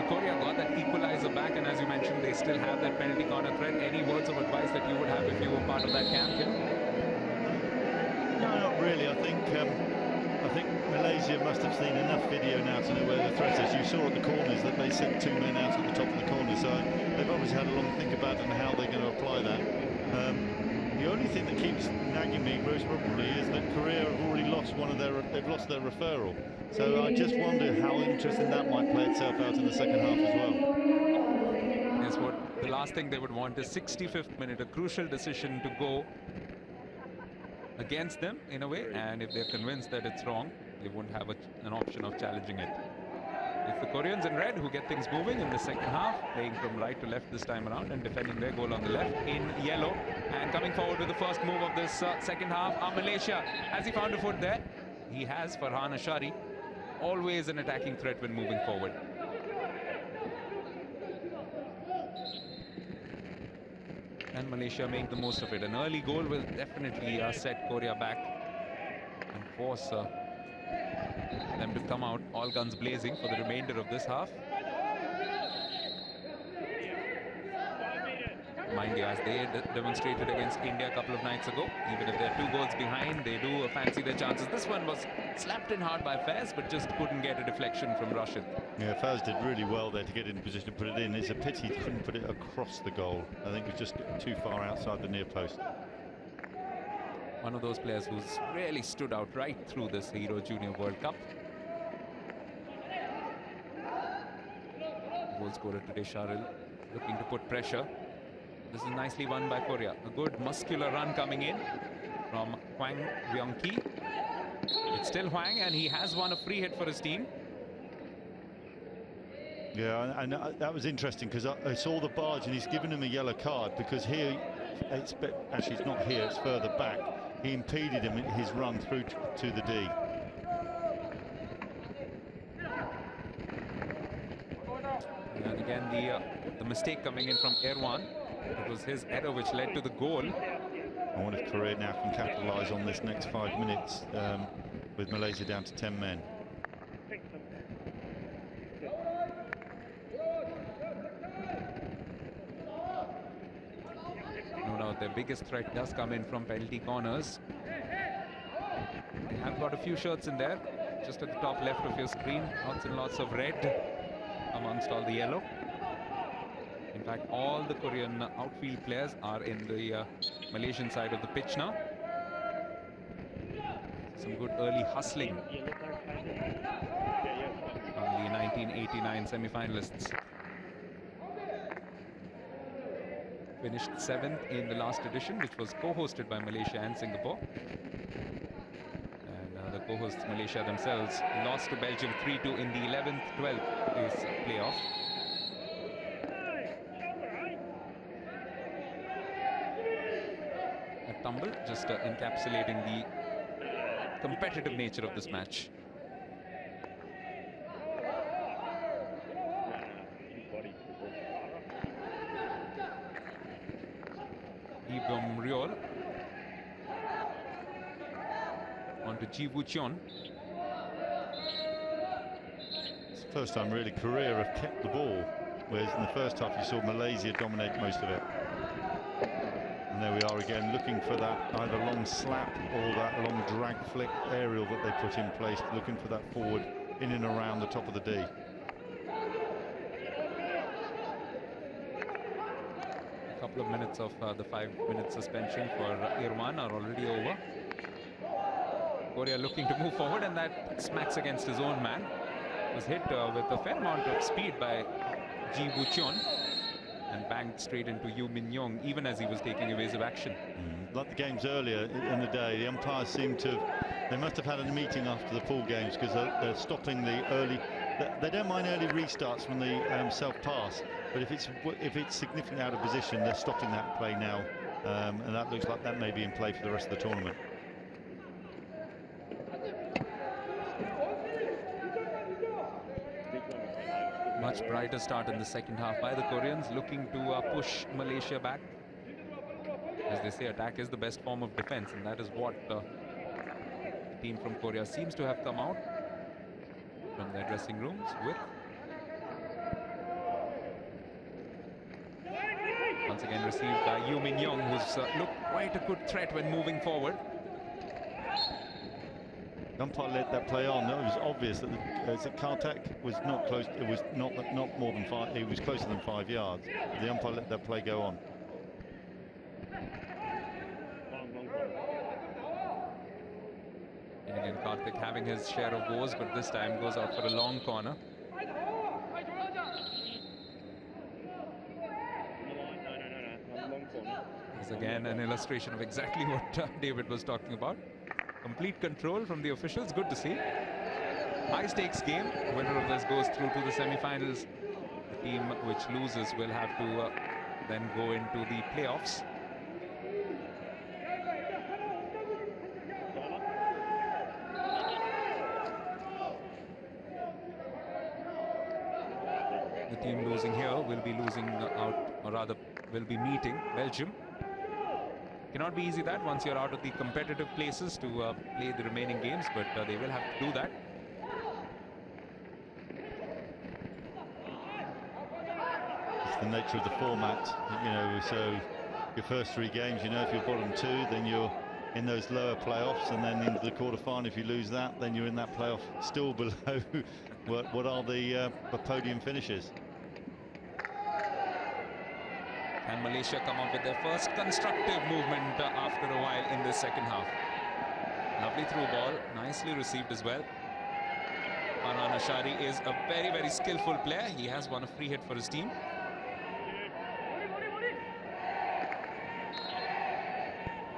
Korea got that equalizer back, and as you mentioned, they still have that penalty corner threat. Any words of advice that you would have if you were part of that camp, Kim? No, not really. I think Malaysia must have seen enough video now to know where the threat is. You saw at the corners that they sent 2 men out at the top of the corner, so they've obviously had a long think about it and how they're going to apply that. The only thing that keeps nagging me most probably is that Korea have already lost they've lost their referral. So I just wonder how interesting that might play itself out in the second half as well. Yes, what last thing they would want is 65th minute, a crucial decision to go against them in a way, and if they're convinced that it's wrong, they won't have an option of challenging it. It's the Koreans in red who get things moving in the second half, playing from right to left this time around and defending their goal on the left in yellow. And coming forward with the first move of this second half are Malaysia. Has he found a foot there? He has. Farhan Ashari, always an attacking threat when moving forward. And Malaysia make the most of it. An early goal will definitely set Korea back and force them to come out all guns blazing for the remainder of this half. Mind you, as they demonstrated against India a couple of nights ago, even if they're 2 goals behind, they do fancy their chances. This one was slapped in hard by Faiz, but just couldn't get a deflection from Rashid. Yeah, Faiz did really well there to get in position to put it in. It's a pity he couldn't put it across the goal. I think it was just too far outside the near post. One of those players who's really stood out right through this Hero Junior World Cup. Goal scorer today, Sharil, looking to put pressure. This is nicely won by Korea. A good muscular run coming in from Hwang Ryong-ki. It's still Hwang, and he has won a free hit for his team. Yeah, and that was interesting because I saw the barge and he's given him a yellow card because here, actually it's not here, it's further back. He impeded him in his run through to the D. And again, the mistake coming in from Erwan. It was his error which led to the goal. I wonder if Korea now can capitalise on this next 5 minutes with Malaysia down to 10 men. No doubt their biggest threat does come in from penalty corners. They have got a few shirts in there, just at the top left of your screen. Lots and lots of red amongst all the yellow. In fact, all the Korean outfield players are in the Malaysian side of the pitch now. Some good early hustling from the 1989 semi-finalists. Finished 7th in the last edition, which was co-hosted by Malaysia and Singapore. And the co-hosts, Malaysia themselves, lost to Belgium 3-2 in the 11th-12th place playoff. Tumble, just encapsulating the competitive nature of this match. Ibom Riol on to Ji Woo-cheon. It's the first time really Korea have kept the ball, whereas in the first half you saw Malaysia dominate most of it. And there we are again, looking for that either long slap or that long drag flick aerial that they put in place, looking for that forward in and around the top of the D. A couple of minutes of the 5-minute suspension for Irwan are already over. Korea looking to move forward, and that smacks against his own man. Was hit with a fair amount of speed by Ji Woo-cheon and banged straight into Yoo Min-young, even as he was taking evasive action. Like the games earlier in the day, the umpires seem to they must have had a meeting after the pool games because they're stopping the early. They don't mind early restarts from the self-pass, but if it's significantly out of position, they're stopping that play now, and that looks like that may be in play for the rest of the tournament. Much brighter start in the second half by the Koreans, looking to push Malaysia back. As they say, attack is the best form of defense, and that is what the team from Korea seems to have come out from their dressing rooms with. Once again received by Yoo Min-young, who's looked quite a good threat when moving forward. The umpire let that play on. It was obvious that Kartak was not close. It was not more than 5. It was closer than 5 yards. The umpire let that play go on. And again, Kartik having his share of goals, but this time goes out for a long corner. Is again an illustration of exactly what David was talking about. Complete control from the officials, good to see. High stakes game. Winner of this goes through to the semi-finals. The team which loses will have to then go into the playoffs. The team losing here will be losing out, or rather will be meeting Belgium. Cannot be easy that once you're out of the competitive places to play the remaining games, but they will have to do that. It's the nature of the format, you know, so your first 3 games, you know, if you're bottom 2, then you're in those lower playoffs, and then into the quarter-final, if you lose that, then you're in that playoff still below what are the podium finishes. And Malaysia come up with their first constructive movement after a while in the second half. Lovely through ball, nicely received as well. Farhan Ashari is a very, very skillful player. He has won a free hit for his team.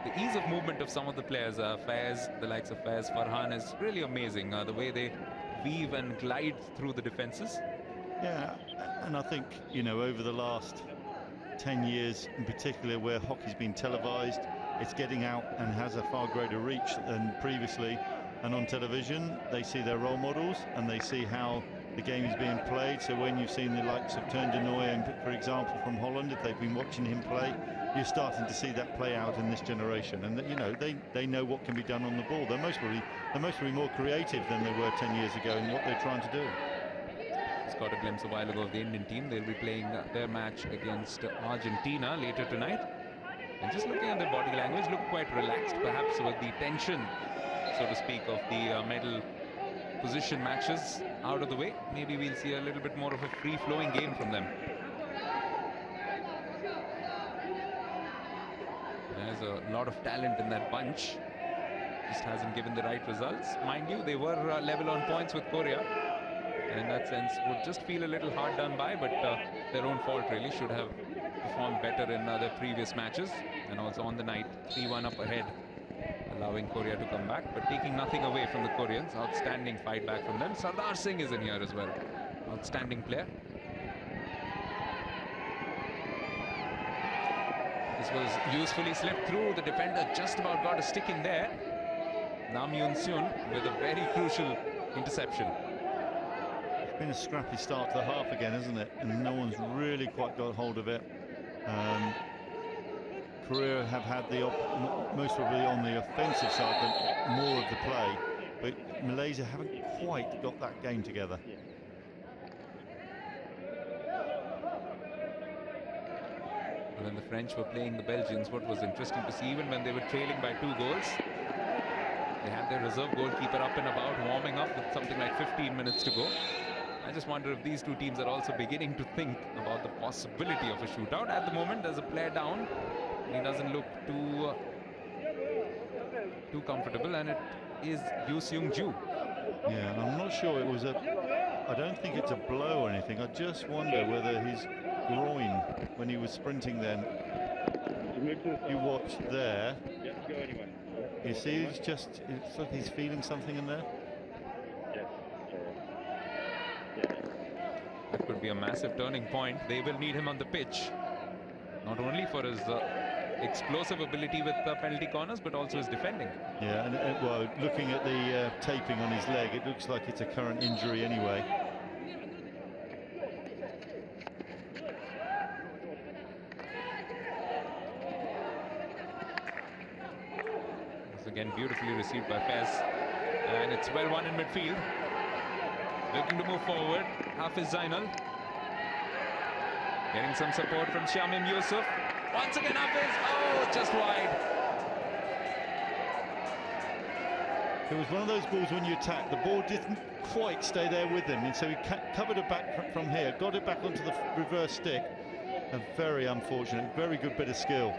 The ease of movement of some of the players, Faiz, the likes of Faiz, Farhan, is really amazing. The way they weave and glide through the defenses. Yeah, and I think, you know, over the last 10 years in particular, where hockey's been televised, it's getting out and has a far greater reach than previously. And on television, they see their role models and they see how the game is being played. So when you've seen the likes of Teun de Nooijen, for example, from Holland, if they've been watching him play, you're starting to see that play out in this generation. And you know, they know what can be done on the ball. They're most probably more creative than they were 10 years ago in what they're trying to do. Just got a glimpse a while ago of the Indian team. They'll be playing their match against Argentina later tonight. And just looking at their body language, look quite relaxed, perhaps with the tension, so to speak, of the medal position matches out of the way. Maybe we'll see a little bit more of a free-flowing game from them. There's a lot of talent in that bunch. Just hasn't given the right results. Mind you, they were level on points with Korea. And in that sense, would just feel a little hard done by, but their own fault really. Should have performed better in their previous matches. And also on the night, 3-1 up ahead, allowing Korea to come back, but taking nothing away from the Koreans. Outstanding fight back from them. Sardar Singh is in here as well. Outstanding player. This was usefully slipped through. The defender just about got a stick in there. Nam Yoon Seun with a very crucial interception. It's been a scrappy start to the half again, isn't it? And no one's really quite got hold of it. Korea have had the most probably on the offensive side, but more of the play. But Malaysia haven't quite got that game together. And when the French were playing the Belgians, what was interesting to see, even when they were trailing by 2 goals, they had their reserve goalkeeper up and about, warming up with something like 15 minutes to go. I just wonder if these two teams are also beginning to think about the possibility of a shootout. At the moment, there's a player down. He doesn't look too comfortable, and it is Yoo Seung-ju. Yeah, and I'm not sure it was I don't think it's a blow or anything. I just wonder whether his groin, when he was sprinting then, you watch there, you see it's like he's feeling something in there. That could be a massive turning point. They will need him on the pitch, not only for his explosive ability with penalty corners, but also his defending. Yeah, and well, looking at the taping on his leg, it looks like it's a current injury anyway. This again beautifully received by Fez, and it's well won in midfield. Looking to move forward, Hafiz Zainal. Getting some support from Shamim Yusuf. Once again Hafiz, oh, just wide. It was one of those balls when you attack, the ball didn't quite stay there with him, and so he covered it back from here, got it back onto the reverse stick. A very unfortunate, very good bit of skill.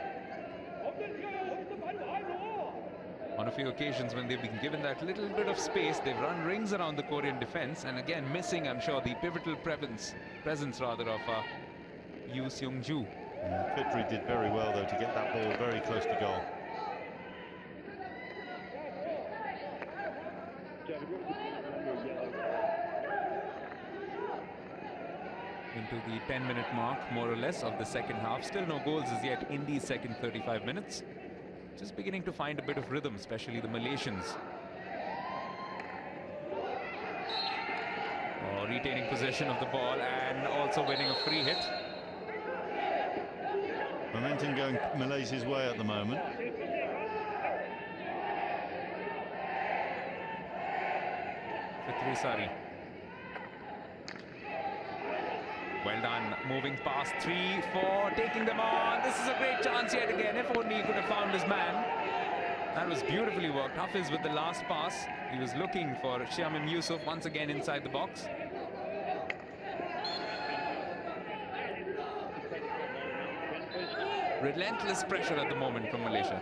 On a few occasions when they've been given that little bit of space, they've run rings around the Korean defense, and again missing, I'm sure, the pivotal presence of Yoo Seung-ju. Fitri did very well, though, to get that ball very close to goal. Into the 10-minute mark, more or less, of the second half. Still no goals as yet in the second 35 minutes. Just beginning to find a bit of rhythm, especially the Malaysians. Oh, retaining possession of the ball and also winning a free hit. Momentum going Malaysia's way at the moment. Fitri. Well done, moving past 3, 4, taking them on. This is a great chance yet again. If only he could have found his man. That was beautifully worked. Hafiz with the last pass. He was looking for Shamim Yusuf once again inside the box. Relentless pressure at the moment from Malaysia.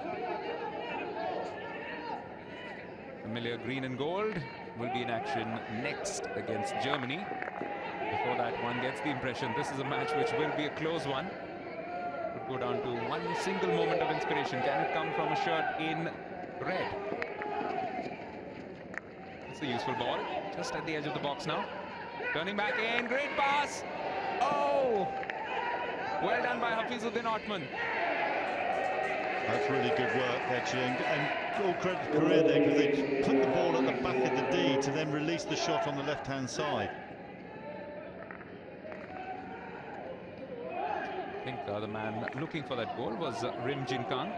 Familiar green and gold will be in action next against Germany. Before that, one gets the impression this is a match which will be a close one. Could go down to one single moment of inspiration. Can it come from a shirt in red? It's a useful ball, just at the edge of the box now. Turning back in, great pass. Oh! Well done by Hafizuddin Othman. That's really good work, actually, and all credit to Korea there, because they put the ball at the back of the D to then release the shot on the left-hand side. I think the man looking for that goal was Rim Jin Kang.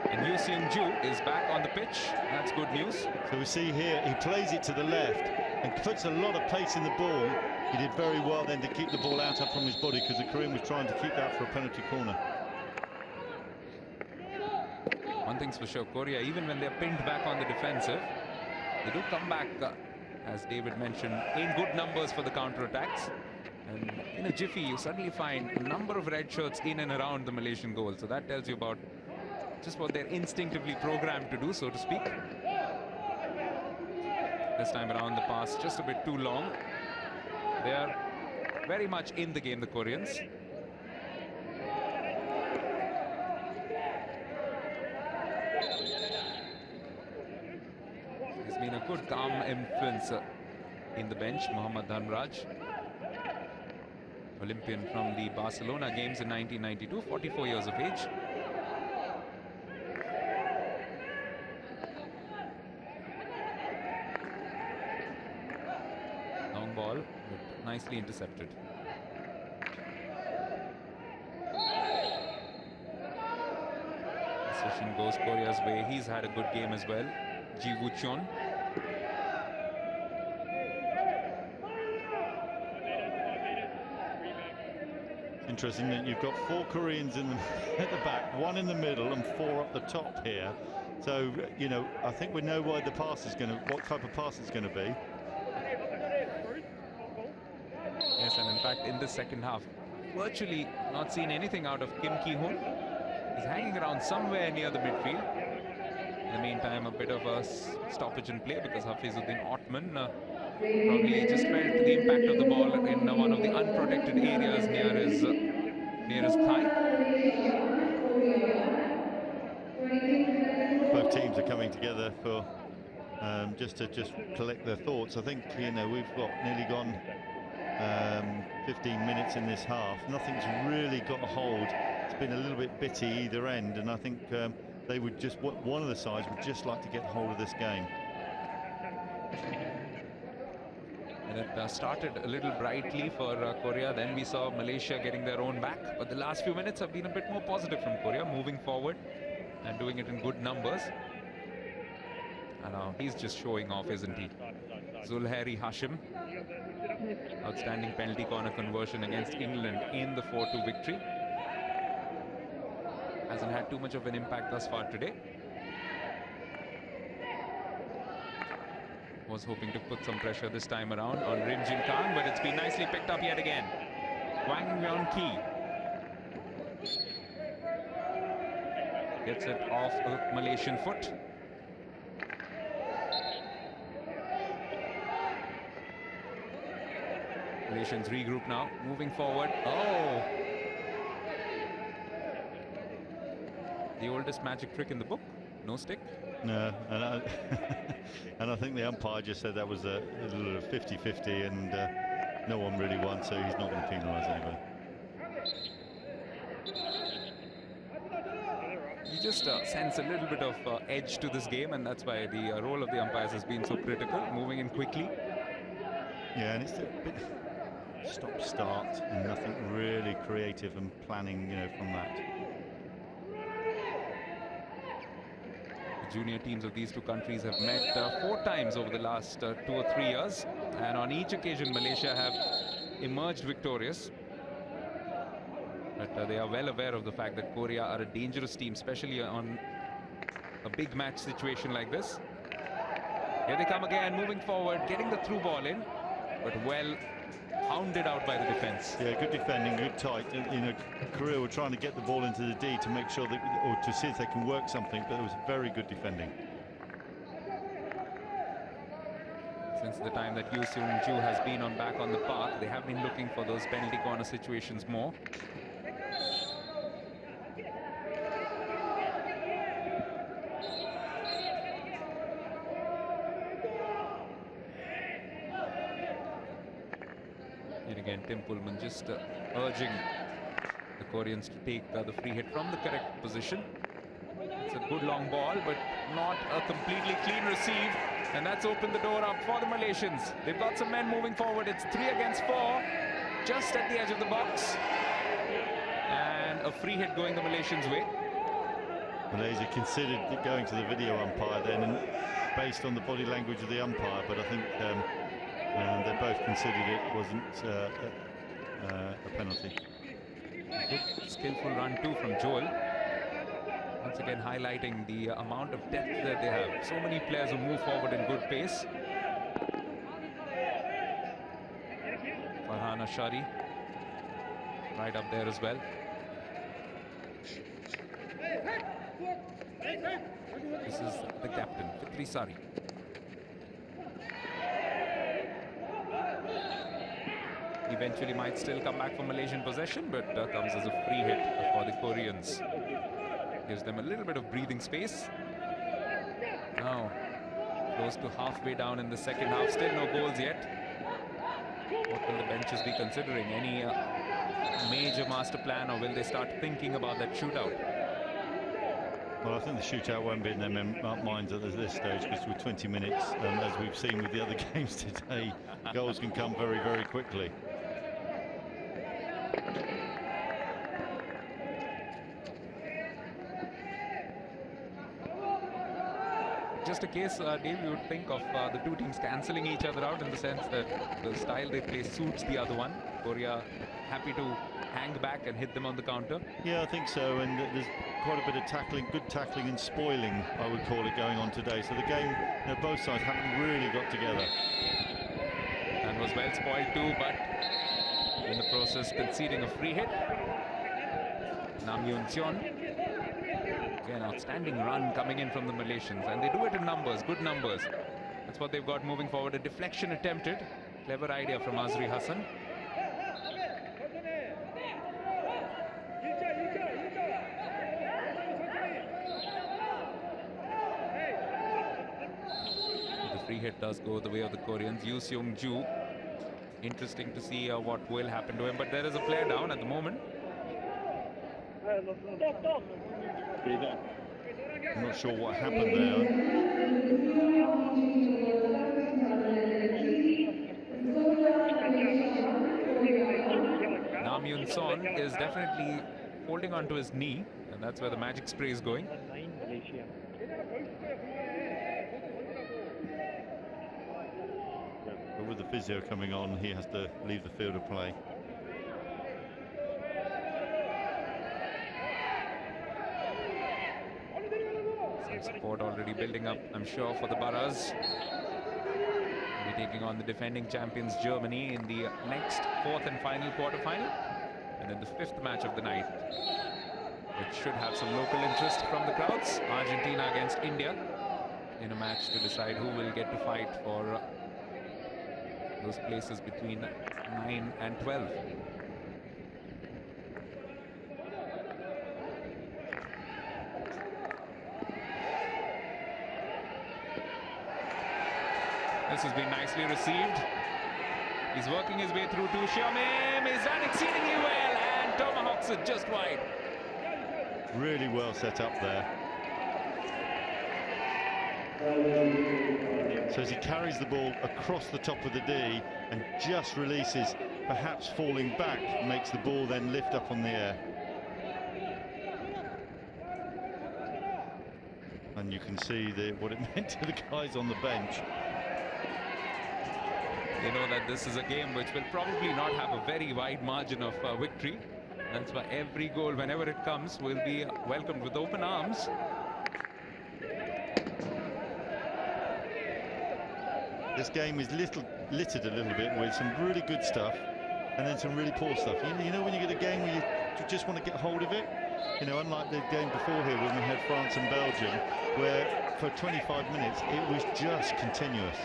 And Yu Seung Ju is back on the pitch. That's good news. So we see here, he plays it to the left and puts a lot of pace in the ball. He did very well then to keep the ball out from his body, because the Korean was trying to keep that for a penalty corner. One thing's for sure, Korea, even when they're pinned back on the defensive, they do come back, as David mentioned, in good numbers for the counter-attacks. And in a jiffy, you suddenly find a number of red shirts in and around the Malaysian goal. So that tells you about just what they're instinctively programmed to do, so to speak. This time around, the pass just a bit too long. They are very much in the game, the Koreans. There's been a good calm influence in the bench. Mohammad Dhanraj, Olympian from the Barcelona games in 1992, 44 years of age. Long ball, but nicely intercepted. Session goes Korea's way. He's had a good game as well. Ji Woo-cheon. Interesting that you've got 4 Koreans in the, at the back, 1 in the middle and 4 up the top here. So, you know, I think we know why the pass is going to, what type of pass it's going to be. Yes, and in fact, in the second half, virtually not seen anything out of Kim Ki-hoon. He's hanging around somewhere near the midfield. In the meantime, a bit of a stoppage in play because Hafizuddin Othman probably just felt the impact of the ball in one of the unprotected areas near his thigh. Both teams are coming together for just to collect their thoughts. I think, you know, we've got nearly gone 15 minutes in this half. Nothing's really got a hold. It's been a little bit bitty either end, and I think they would just, one of the sides would just like to get hold of this game. And it started a little brightly for Korea. Then we saw Malaysia getting their own back. But the last few minutes have been a bit more positive from Korea, moving forward and doing it in good numbers. And he's just showing off, isn't he? Zulhari Hashim. Outstanding penalty corner conversion against England in the 4-2 victory. Hasn't had too much of an impact thus far today. Was hoping to put some pressure this time around on Rim Jin Kang, but it's been nicely picked up yet again. Wang Myeon-ki gets it off a Malaysian foot. Malaysians regroup now, moving forward. Oh, The oldest magic trick in the book, no stick. No, and and I think the umpire just said that was a little 50-50, and no one really won, so he's not going to penalise anybody. You just sense a little bit of edge to this game, and that's why the role of the umpires has been so critical, moving in quickly. Yeah, and it's a bit stop-start and nothing really creative and planning, from that. The junior teams of these two countries have met 4 times over the last 2 or 3 years, and on each occasion Malaysia have emerged victorious. But they are well aware of the fact that Korea are a dangerous team, especially on a big match situation like this. Here they come again, moving forward, getting the through ball in, but well hounded out by the defense. Yeah, good defending, good tight. Korea were trying to get the ball into the D to make sure that, or to see if they can work something, but it was very good defending. Since the time that Yoo Seung-ju has been back on the park, they have been looking for those penalty corner situations more. And again, Tim Pullman just urging the Koreans to take the free hit from the correct position. It's a good long ball, but not a completely clean receive. And that's opened the door up for the Malaysians. They've got some men moving forward. It's 3 against 4, just at the edge of the box. And a free hit going the Malaysians' way. Malaysia considered going to the video umpire then, and based on the body language of the umpire, but I think they both considered it wasn't a penalty. Good skillful run too from Joel. Once again highlighting the amount of depth that they have. So many players who move forward in good pace. Farhan Ashari right up there as well. This is the captain, Fitri Sari. Eventually might still come back for Malaysian possession, but comes as a free hit for the Koreans. Gives them a little bit of breathing space. Now, close to halfway down in the second half. Still no goals yet. What will the benches be considering? Any major master plan, or will they start thinking about that shootout? Well, I think the shootout won't be in their minds at this stage, because with 20 minutes, as we've seen with the other games today, goals can come very, very quickly. Just a case, Dave, you would think of the two teams cancelling each other out, in the sense that the style they play suits the other one. Korea happy to hang back and hit them on the counter. Yeah, I think so, and there's quite a bit of tackling, good tackling and spoiling, I would call it, going on today. So the game, both sides haven't really got together. And was well spoiled too, but in the process conceding a free hit. Nam Yoon Cheon. Again, outstanding run coming in from the Malaysians, and they do it in numbers, good numbers. That's what they've got moving forward. A deflection attempted. Clever idea from Azri Hassan. The free hit does go the way of the Koreans. Yoo Seung-ju. Interesting to see what will happen to him, but there is a player down at the moment. I'm not sure what happened there. Nam Yoon Son is definitely holding onto his knee, and that's where the magic spray is going. But with the physio coming on, he has to leave the field of play. Support already building up, I'm sure, for the Baras. We'll be taking on the defending champions Germany in the next 4th and final quarterfinal, and then the 5th match of the night, which should have some local interest from the crowds. Argentina against India in a match to decide who will get to fight for those places between 9 and 12. This has been nicely received. He's working his way through to Xiaomim. He's done exceedingly well, and tomahawks it just wide. Really well set up there. So as he carries the ball across the top of the D and just releases, perhaps falling back, makes the ball then lift up on the air. And you can see what it meant to the guys on the bench. They know that this is a game which will probably not have a very wide margin of victory. That's why every goal, whenever it comes, will be welcomed with open arms. This game is littered a little bit with some really good stuff and then some really poor stuff. You know when you get a game where you just want to get hold of it? You know, unlike the game before here when we had France and Belgium, where for 25 minutes it was just continuous.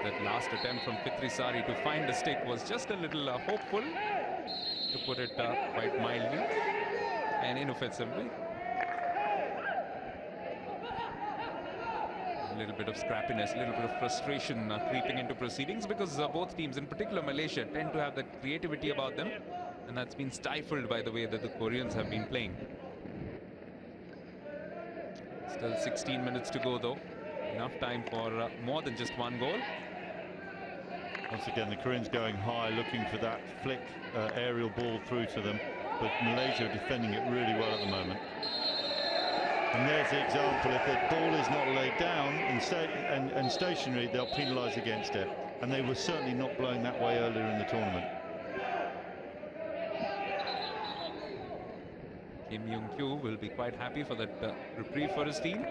That last attempt from Pitrisari to find the stick was just a little hopeful, to put it quite mildly and inoffensively. A little bit of scrappiness, a little bit of frustration creeping into proceedings, because both teams, in particular Malaysia, tend to have that creativity about them, and that's been stifled by the way that the Koreans have been playing. Still 16 minutes to go though. Enough time for more than just one goal. Once again, the Koreans going high, looking for that flick aerial ball through to them, but Malaysia are defending it really well at the moment. And there's the example: if the ball is not laid down and stationary, they'll penalise against it. And they were certainly not blowing that way earlier in the tournament. Kim Young-kyu will be quite happy for that reprieve for his team.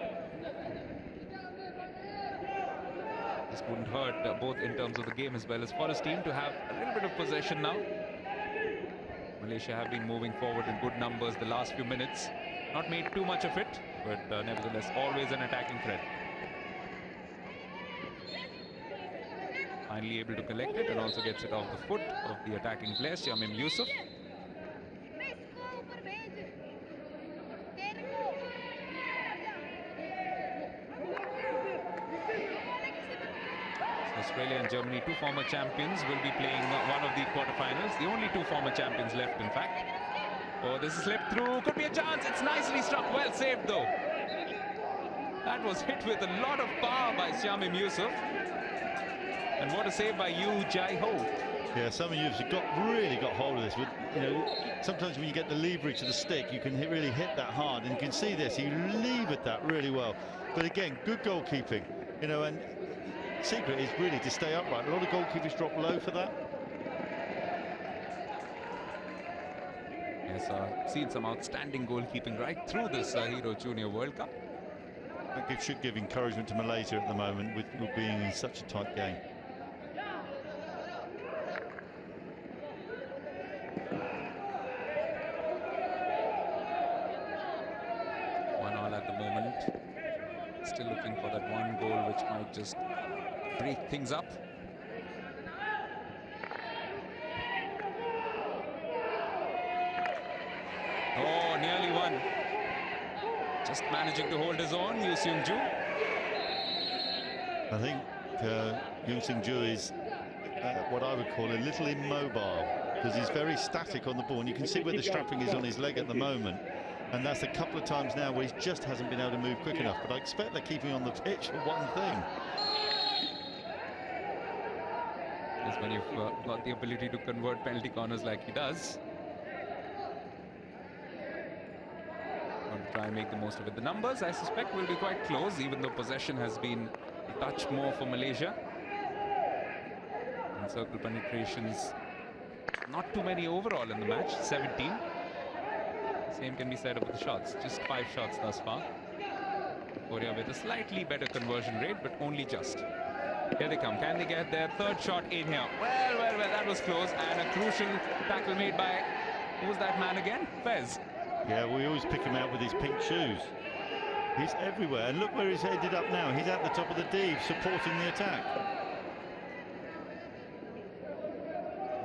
This wouldn't hurt both in terms of the game as well as for his team to have a little bit of possession now. Malaysia have been moving forward in good numbers the last few minutes. Not made too much of it, but nevertheless always an attacking threat. Finally able to collect it and also gets it off the foot of the attacking player, Xiaomim Yusof. Australia and Germany, two former champions, will be playing one of the quarterfinals. The only two former champions left, in fact. Oh, this is slipped through. Could be a chance. It's nicely struck. Well saved, though. That was hit with a lot of power by Xiaomim Yusof. And what a save by Yu Jai-ho. Yeah, some of you have really got hold of this. But, you know, sometimes when you get the leverage of the stick, you can really hit that hard. And you can see this. He levered that really well. But again, good goalkeeping. You know, and secret is really to stay upright. A lot of goalkeepers drop low for that. Yes, seen some outstanding goalkeeping right through this Hero Junior World Cup. That should give encouragement to Malaysia at the moment with being in such a tight game. One all at the moment. Still looking for that one goal which might just break things up. Oh, nearly one. Just managing to hold his own, Yu Seung-ju. I think Yu Seung-ju is what I would call a little immobile, because he's very static on the ball, and you can see where the strapping is on his leg at the moment. And that's a couple of times now where he just hasn't been able to move quick enough. But I expect they're keeping on the pitch for one thing. Is when you've got the ability to convert penalty corners like he does. Going to try and make the most of it. The numbers, I suspect, will be quite close, even though possession has been a touch more for Malaysia. And circle penetrations, not too many overall in the match, 17. Same can be said about the shots, just 5 shots thus far. Korea with a slightly better conversion rate, but only just. Here they come. Can they get their third shot in here? Well, that was close. And a crucial tackle made by, who was that man again? Fez. Yeah, we always pick him out with his pink shoes. He's everywhere. And look where he's ended up now. He's at the top of the D, supporting the attack.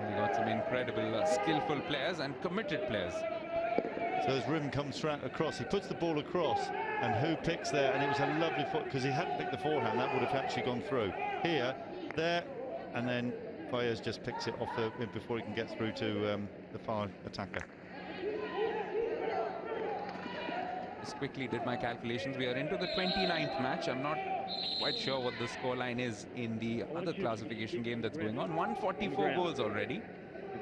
We got some incredible, skillful players and committed players. So as Rim comes across, he puts the ball across, and who picks there? And it was a lovely foot, because he hadn't picked the forehand, that would have actually gone through. Here, there, and then Fayez just picks it off before he can get through to the far attacker. Just quickly did my calculations. We are into the 29th match. I'm not quite sure what the scoreline is in the other classification game that's going on. 144 goals already.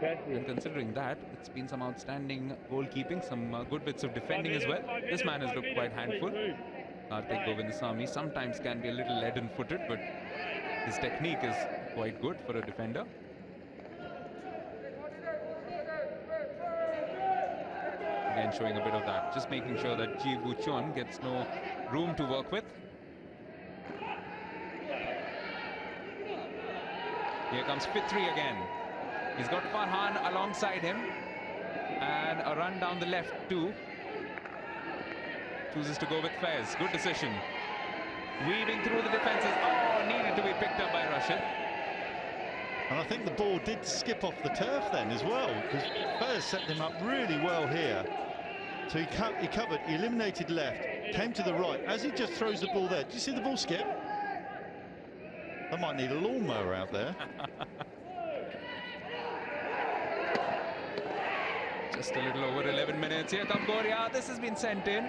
And considering that, it's been some outstanding goalkeeping, some good bits of defending as well. This man has looked quite handful. Karthik Govindasamy sometimes can be a little leaden-footed, but his technique is quite good for a defender. Again, showing a bit of that, just making sure that Ji Woo Chun gets no room to work with. Here comes Fitri again. He's got Farhan alongside him, and a run down the left too. Chooses to go with Fez. Good decision. Weaving through the defenses. Oh, needed to be picked up by Rashid. And I think the ball did skip off the turf then as well, because Fez set him up really well here. So he covered, he eliminated left, came to the right. As he just throws the ball there, do you see the ball skip? I might need a lawnmower out there. Just a little over 11 minutes. Here come Goria. This has been sent in.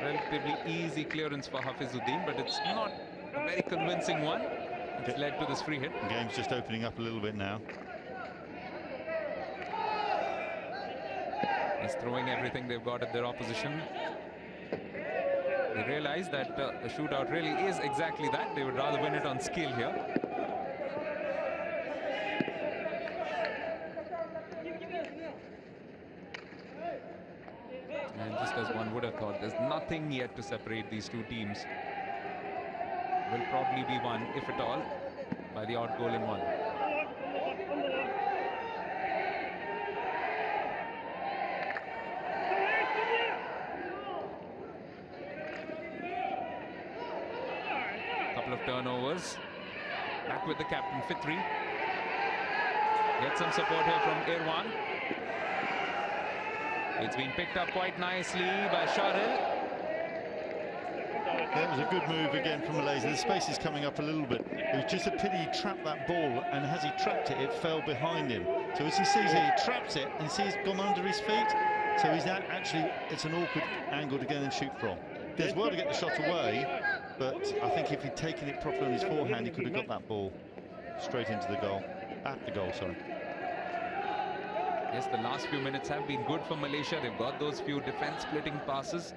Relatively easy clearance for Hafizuddin, but it's not a very convincing one. It's led to this free hit. The game's just opening up a little bit now. He's throwing everything they've got at their opposition. They realize that the shootout really is exactly that. They would rather win it on skill here. And just as one would have thought, there's nothing yet to separate these two teams. Will probably be won, if at all, by the odd goal in one. Couple of turnovers. Back with the captain, Fitri. Get some support here from Irwan. It's been picked up quite nicely by Sharil. That was a good move again from Malaysia. The space is coming up a little bit. It was just a pity he trapped that ball, and as he trapped it, it fell behind him. So as he sees here, he traps it and sees it gone under his feet. So he's actually, it's an awkward angle to go and shoot from. Does well to get the shot away, but I think if he'd taken it properly on his forehand, he could have got that ball straight into the goal. At the goal, sorry. Yes, the last few minutes have been good for Malaysia. They've got those few defense-splitting passes.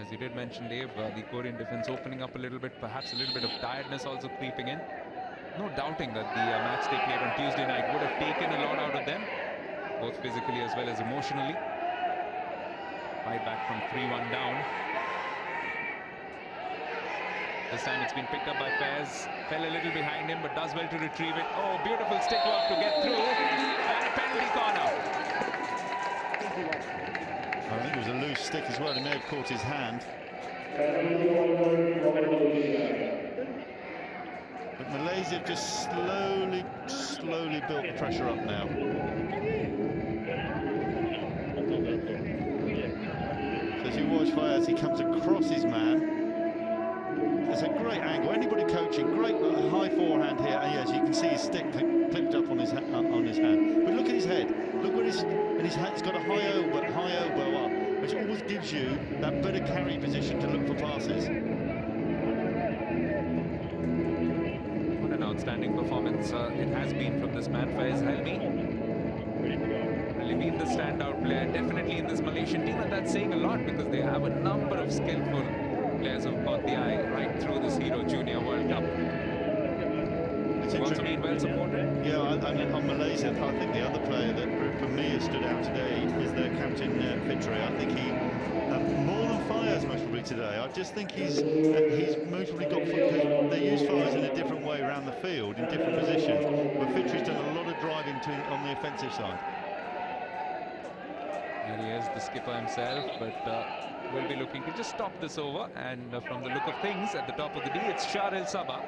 As you did mention, Dave, the Korean defense opening up a little bit, perhaps a little bit of tiredness also creeping in. No doubting that the match they played on Tuesday night would have taken a lot out of them, both physically as well as emotionally. Fight back from 3-1 down. This time it's been picked up by Fez. Fell a little behind him, but does well to retrieve it. Oh, beautiful stick work to get through. And a penalty corner. I think it was a loose stick as well. He may have caught his hand. But Malaysia have just slowly built the pressure up now. So as you watch Fayez, he comes across his man. It's a great angle. Anybody coaching, great high forehand here. And yes, you can see his stick clipped up on his hand. But look at his head. Look what his hand's got a high elbow up, which always gives you that better carry position to look for passes. What an outstanding performance it has been from this man, Faiz Helmi. Really been the standout player, definitely in this Malaysian team, and that's saying a lot because they have a number of skillful players who've caught the eye right through this Hero Junior World Cup. It's also been well supported. Yeah, I mean, on Malaysia, I think the other player that for me has stood out today is their captain, Fitri. I think he, more than Fayez most probably today, I just think he's most probably got, because they use Fayez in a different way around the field, in different positions, but Fitri's done a lot of driving on the offensive side. Here he is, the skipper himself, but will be looking to just stop this over. And from the look of things, at the top of the D, it's Sharil Sabah.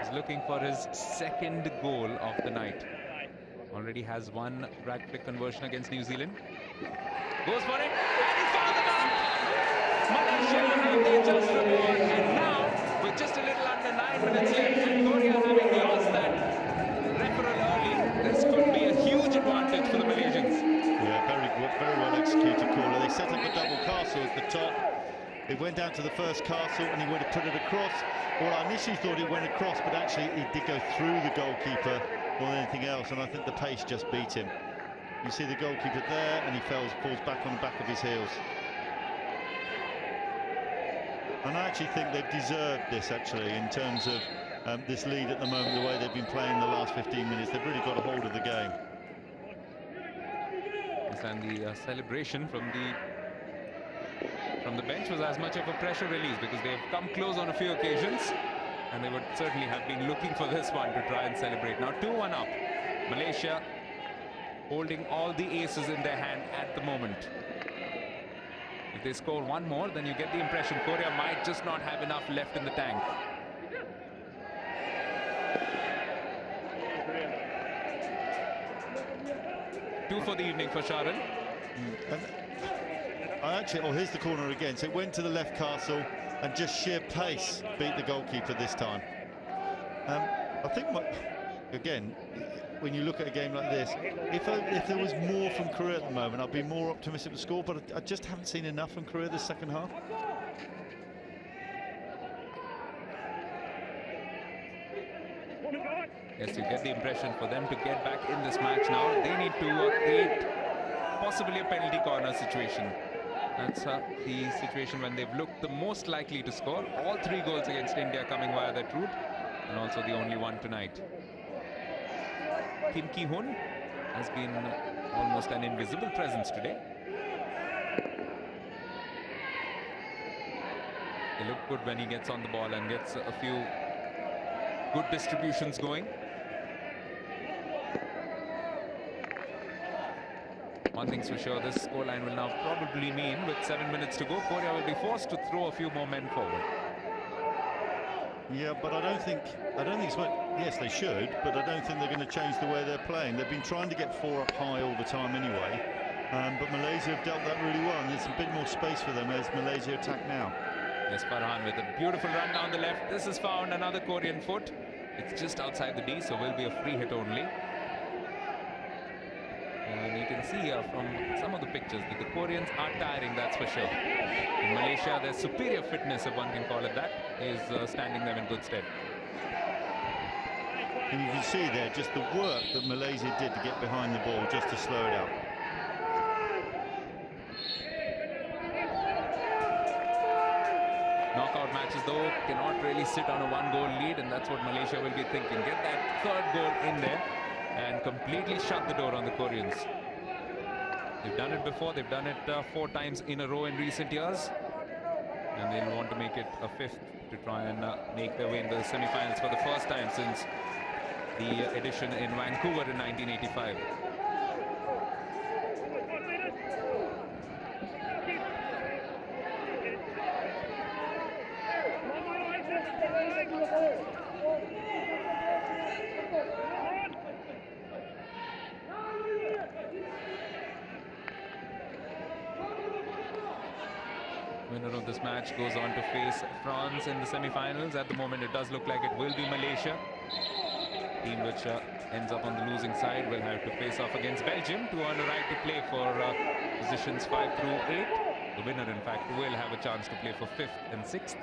He's looking for his second goal of the night. Already has one drag flick conversion against New Zealand. Goes for it, and he found the mark. Malaysia have their just reward, and now, with just a little under 9 minutes left, and Korea having lost that referral early, this could be a huge advantage for the Malaysians. Yeah, very well executed corner. They set up a double castle at the top. It went down to the first castle, and he would have put it across. Well, I initially thought it went across, but actually it did go through the goalkeeper more than anything else, and I think the pace just beat him. You see the goalkeeper there, and he falls back on the back of his heels. And I actually think they've deserved this, actually, in terms of this lead at the moment, the way they've been playing the last 15 minutes. They've really got a hold of the game. And the celebration from the bench was as much of a pressure release, because they've come close on a few occasions, and they would certainly have been looking for this one to try and celebrate. Now 2-1 up. Malaysia holding all the aces in their hand at the moment. If they score one more, then you get the impression Korea might just not have enough left in the tank. Two for the evening for Sharan. Here's the corner again. So it went to the left castle, and just sheer pace beat the goalkeeper this time. I think, again, when you look at a game like this, if there was more from Korea at the moment, I'd be more optimistic with the score, but I just haven't seen enough from Korea this second half. Yes, you get the impression for them to get back in this match now, they need to create possibly a penalty corner situation. That's the situation when they've looked the most likely to score. All 3 goals against India coming via that route, and also the only one tonight. Kim Ki-hoon has been almost an invisible presence today. He looked good when he gets on the ball and gets a few good distributions going. One thing's for sure, this scoreline will now probably mean, with 7 minutes to go, Korea will be forced to throw a few more men forward. Yeah, but I don't think it's what. Yes, they should, but I don't think they're going to change the way they're playing. They've been trying to get 4 up high all the time anyway, but Malaysia have dealt that really well, and there's a bit more space for them as Malaysia attack now. Yes, Farhan with a beautiful run down the left. This has found another Korean foot. It's just outside the D, so will be a free hit only. And you can see here from some of the pictures that the Koreans are tiring, that's for sure. In Malaysia, their superior fitness, if one can call it that, is standing them in good stead. And you can see there just the work that Malaysia did to get behind the ball just to slow it out. Knockout matches, though, cannot really sit on a 1-goal lead, and that's what Malaysia will be thinking. Get that 3rd goal in there and completely shut the door on the Koreans. They've done it before. They've done it 4 times in a row in recent years, and they'll want to make it a 5th to try and make their way into the semi-finals for the first time since the edition in Vancouver in 1985. Winner of this match goes on to face France in the semi-finals. At the moment, it does look like it will be Malaysia. Team which ends up on the losing side will have to face off against Belgium to earn a right to play for positions 5 through 8. The winner, in fact, will have a chance to play for 5th and 6th.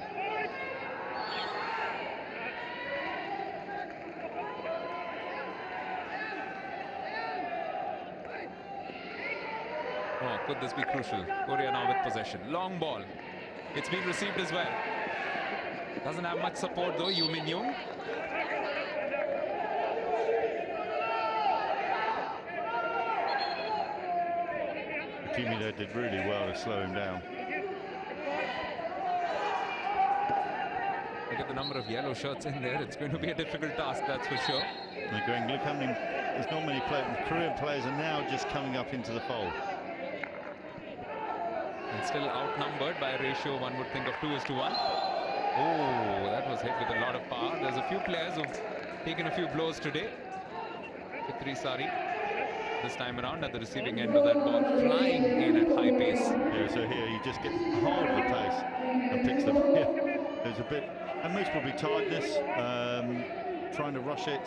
Oh, could this be crucial? Korea now with possession. Long ball. It's been received as well. Doesn't have much support though, Yoo Min-young. Kimi there did really well to slow him down. Look at the number of yellow shirts in there. It's going to be a difficult task, that's for sure. They're going, look how many, there's not many players. Korean players are now just coming up into the fold. And still outnumbered by a ratio one would think of 2:1. Oh, that was hit with a lot of power. There's a few players who've taken a few blows today. Fitri Sari this time around at the receiving end of that ball, flying in at high pace. So here he just gets hold of the pace and picks the. Yeah, there's a bit, and most probably tiredness, trying to rush it.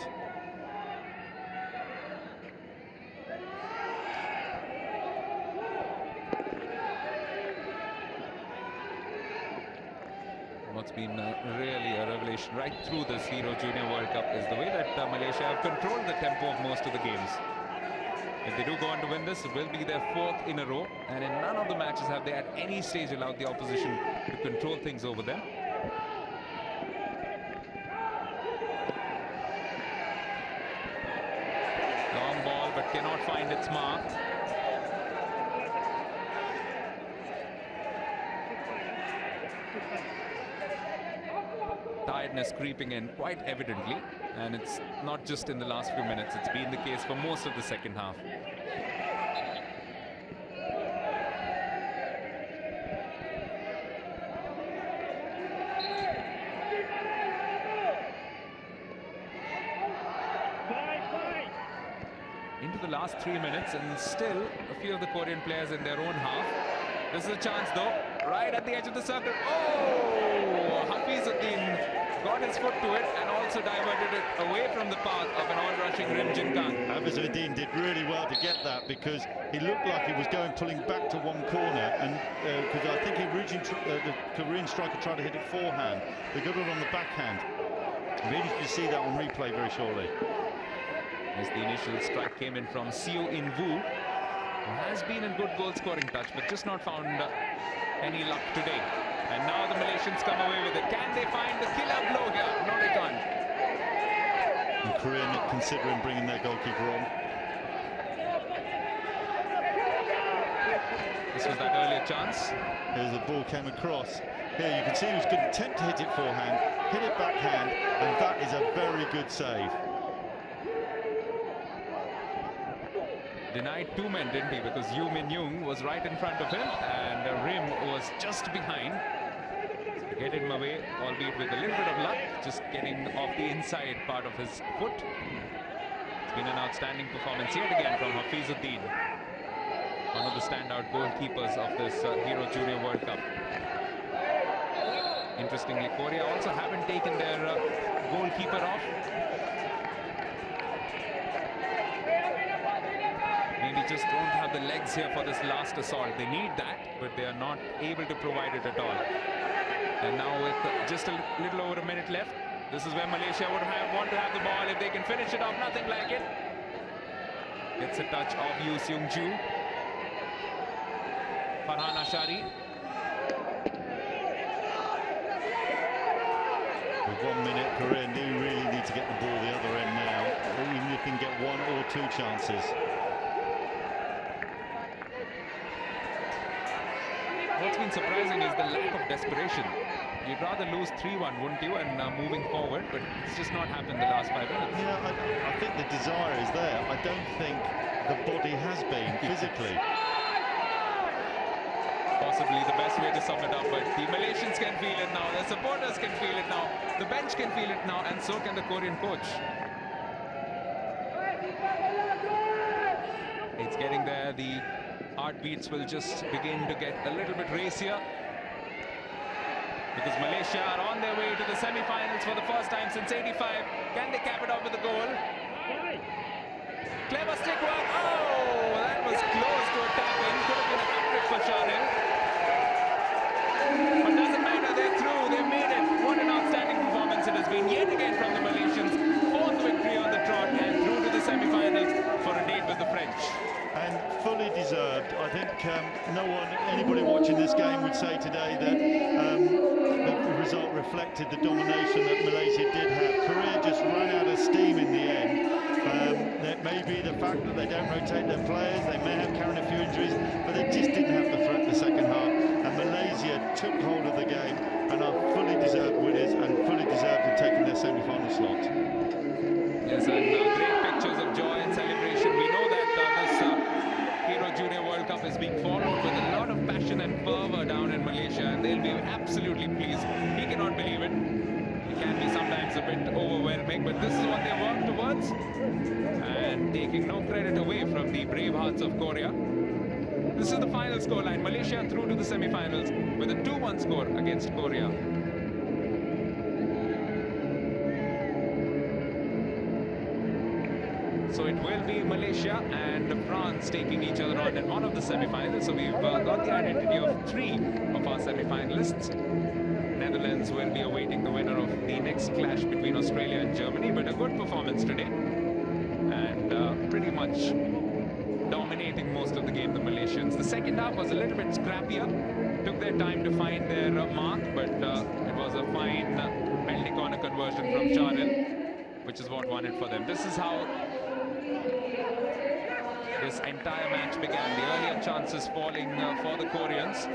What's been really a revelation right through this Hero Junior World Cup is the way that Malaysia have controlled the tempo of most of the games. If they do go on to win this, it will be their 4th in a row, and in none of the matches have they at any stage allowed the opposition to control things over them. Long ball, but cannot find its mark. Tiredness creeping in quite evidently, and it's not just in the last few minutes, it's been the case for most of the second half. Into the last 3 minutes, and still a few of the Korean players in their own half. This is a chance though, right at the edge of the circle. Oh, Hafizuddin got his foot to it and also diverted it away from the path of an on-rushing Rim Jin Kang. Hafizuddin did really well to get that, because he looked like he was pulling back to one corner, and because I think he originally the Korean striker tried to hit it forehand. They got it on the backhand. Really to see that on replay very shortly. As the initial strike came in from Seo In Woo, who has been in good goal-scoring touch, but just not found any luck today. And now the Malaysians come away with it. Can they find the killer blow here? No, they can't. And Korea considering bringing their goalkeeper on. This was that earlier chance. Here's the ball came across. Here you can see he was going to attempt to hit it forehand, hit it backhand, and that is a very good save. Denied 2 men, didn't he? Because Yoo Min Young was right in front of him and Rim was just behind. So get him away, albeit with a little bit of luck, just getting off the inside part of his foot. It's been an outstanding performance yet again from Hafizuddin, one of the standout goalkeepers of this Hero Junior World Cup. Interestingly, Korea also haven't taken their goalkeeper off. Maybe just don't have the legs here for this last assault. They need that, but they are not able to provide it at all. And now with just a little over a minute left, this is where Malaysia would want to have the ball. If they can finish it off, nothing like it. Gets a touch of Yoo Seung Joo. Farhan Ashari. With 1 minute, Korea do really need to get the ball the other end now, even if they can get 1 or 2 chances. What's been surprising is the lack of desperation. You'd rather lose 3-1, wouldn't you, and moving forward, but it's just not happened the last 5 minutes. Yeah, I think the desire is there. I don't think the body has been physically. Possibly the best way to sum it up, but the Malaysians can feel it now, the supporters can feel it now, the bench can feel it now, and so can the Korean coach. It's getting there. The heartbeats will just begin to get a little bit racier, because Malaysia are on their way to the semi-finals for the first time since '85. Can they cap it off with a goal? Clever stick work. Oh, that was close to a tap-in. Could have been a hat-trick for Sharil. But doesn't matter, they're through, they've made it. What an outstanding performance it has been yet again from the Malaysians. 4th victory on the trot and through to the semi-finals for a date with the French. And fully deserved. I think anybody watching this game would say today that the result reflected the domination that Malaysia did have. Korea just ran out of steam in the end. That may be the fact that they don't rotate their players, they may have carried a few injuries, but they just didn't have the threat in the second half. And Malaysia took hold of the game and are fully deserved winners and fully deserved to taking their semi-final slot. Yes, and great pictures of joy and celebration. We know that this Hero Junior World Cup is being followed with a lot of passion and fervor down in Malaysia, and they'll be absolutely pleased. We cannot believe it. It can be sometimes a bit overwhelming, but this is what they work towards, and taking no credit away from the brave hearts of Korea. This is the final scoreline. Malaysia through to the semi-finals with a 2-1 score against Korea. So it will be Malaysia and France taking each other on in one of the semi-finals. So we've got the identity of 3 of our semi-finalists. Netherlands will be awaiting the winner of the next clash between Australia and Germany, but a good performance today. And pretty much dominating most of the game, the Malaysians. The second half was a little bit scrappier. Took their time to find their mark, but it was a fine penalty corner conversion from Charil, which is what won it for them. This is how this entire match began. The earlier chances falling for the Koreans.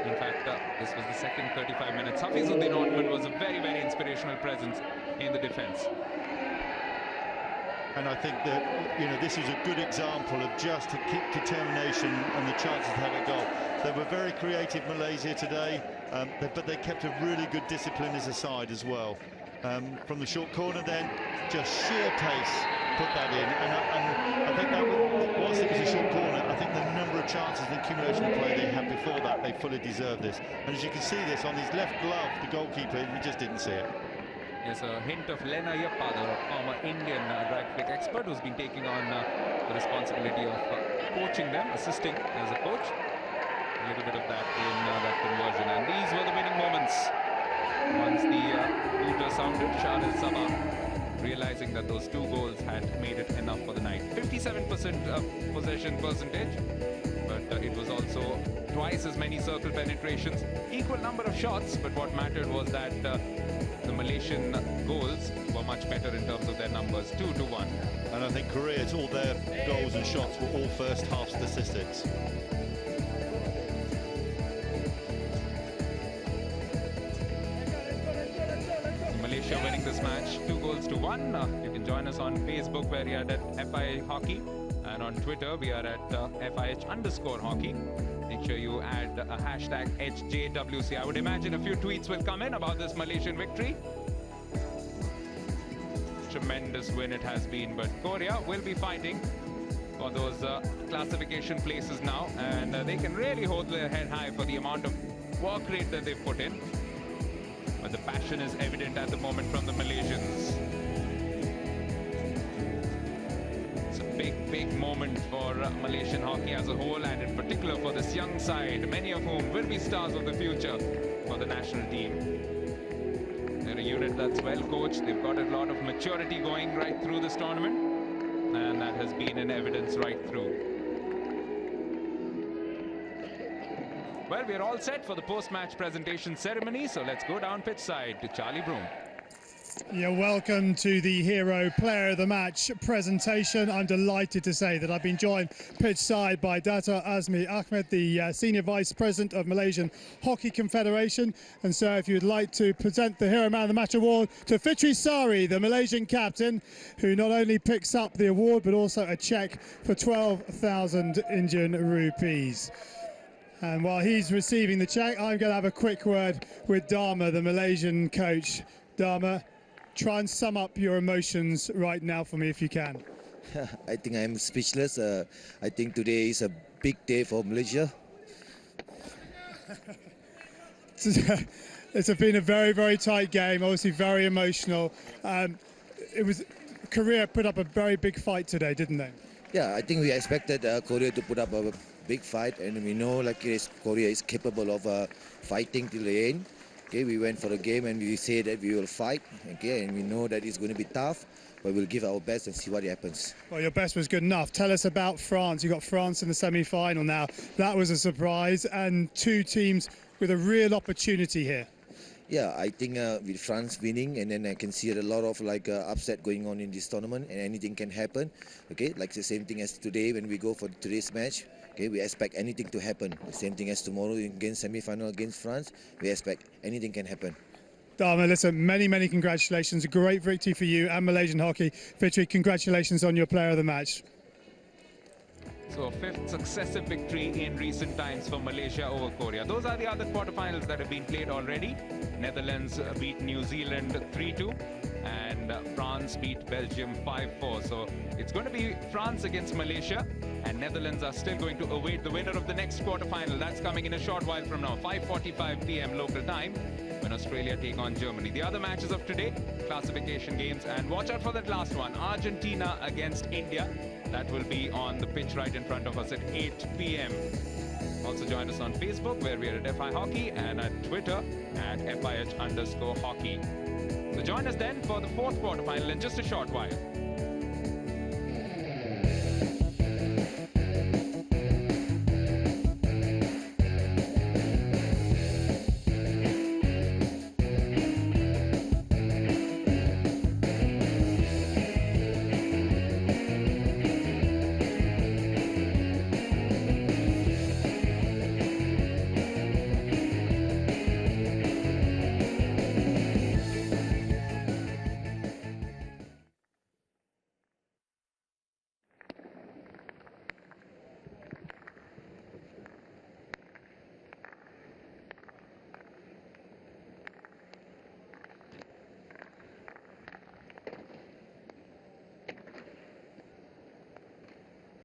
In fact, this was the second 35 minutes. Hafizuddin Othman was a very, very inspirational presence in the defence. And I think that, you know, this is a good example of just determination and the chances to have a goal. They were very creative, Malaysia, today, but they kept a really good discipline as a side as well. From the short corner then, just sheer pace put that in. And I think that, whilst it was a short corner, I think the number of chances and accumulation of play they had before that, they fully deserved this. And as you can see this on his left glove, the goalkeeper, he just didn't see it. Yes, a hint of Lena Yappa, the former Indian drag flick expert, who's been taking on the responsibility of coaching them, assisting as a coach. A little bit of that in that conversion. And these were the winning moments. Once the hooter sounded, Charil Sabah realizing that those 2 goals had made it enough for the night. 57% possession percentage, but it was also twice as many circle penetrations, equal number of shots, but what mattered was that the Malaysian goals were much better in terms of their numbers, 2-1. And I think Korea's, all their goals and shots were all first half statistics. Malaysia winning this match 2-1. You can join us on Facebook, where we are at FIH Hockey, and on Twitter we are at FIH_hockey. Make sure you add a hashtag HJWC. I would imagine a few tweets will come in about this Malaysian victory. Tremendous win it has been, but Korea will be fighting for those classification places now, and they can really hold their head high for the amount of work rate that they've put in. But the passion is evident at the moment from the Malaysians. It's a big moment for Malaysian hockey as a whole, and in particular for this young side, many of whom will be stars of the future for the national team. They're a unit that's well coached. They've got a lot of maturity going right through this tournament, and that has been in evidence right through. Well, we're all set for the post-match presentation ceremony, so let's go down pitch side to Charlie Broom. Yeah, welcome to the Hero Player of the Match presentation. I'm delighted to say that I've been joined pitch side by Dato' Azmi Ahmed, the Senior Vice President of Malaysian Hockey Confederation. And so if you'd like to present the Hero Man of the Match award to Fitri Sari, the Malaysian captain, who not only picks up the award, but also a cheque for 12,000 Indian rupees. And while he's receiving the cheque, I'm going to have a quick word with Dharma, the Malaysian coach. Dharma, try and sum up your emotions right now for me if you can. I think I'm speechless. I think today is a big day for Malaysia. It's been a very tight game, obviously very emotional. Korea put up a very big fight today, didn't they? Yeah, I think we expected Korea to put up a big fight, and we know Korea is capable of fighting till the end. Okay, we went for the game and we say that we will fight. Okay, and we know that it's going to be tough, but we'll give our best and see what happens. Well, your best was good enough. Tell us about France. You got France in the semi-final now. That was a surprise, and 2 teams with a real opportunity here. Yeah, I think with France winning, and then I can see a lot of upset going on in this tournament, and anything can happen. Okay, like the same thing as today when we go for today's match. Okay, we expect anything to happen. The same thing as tomorrow against semi-final against France. We expect anything can happen. Dharma, listen, many congratulations. A great victory for you and Malaysian hockey. Fitri, congratulations on your player of the match. So a 5th successive victory in recent times for Malaysia over Korea. Those are the other quarterfinals that have been played already. Netherlands beat New Zealand 3-2, and France France beat Belgium 5-4. So it's going to be France against Malaysia, and Netherlands are still going to await the winner of the next quarterfinal. That's coming in a short while from now, 5:45 p.m. local time, when Australia take on Germany. The other matches of today, classification games, and watch out for that last one, Argentina against India. That will be on the pitch right in front of us at 8 p.m. Also join us on Facebook, where we are at FI Hockey, and at Twitter at FIH_hockey. So join us then for the fourth quarterfinal in just a short while.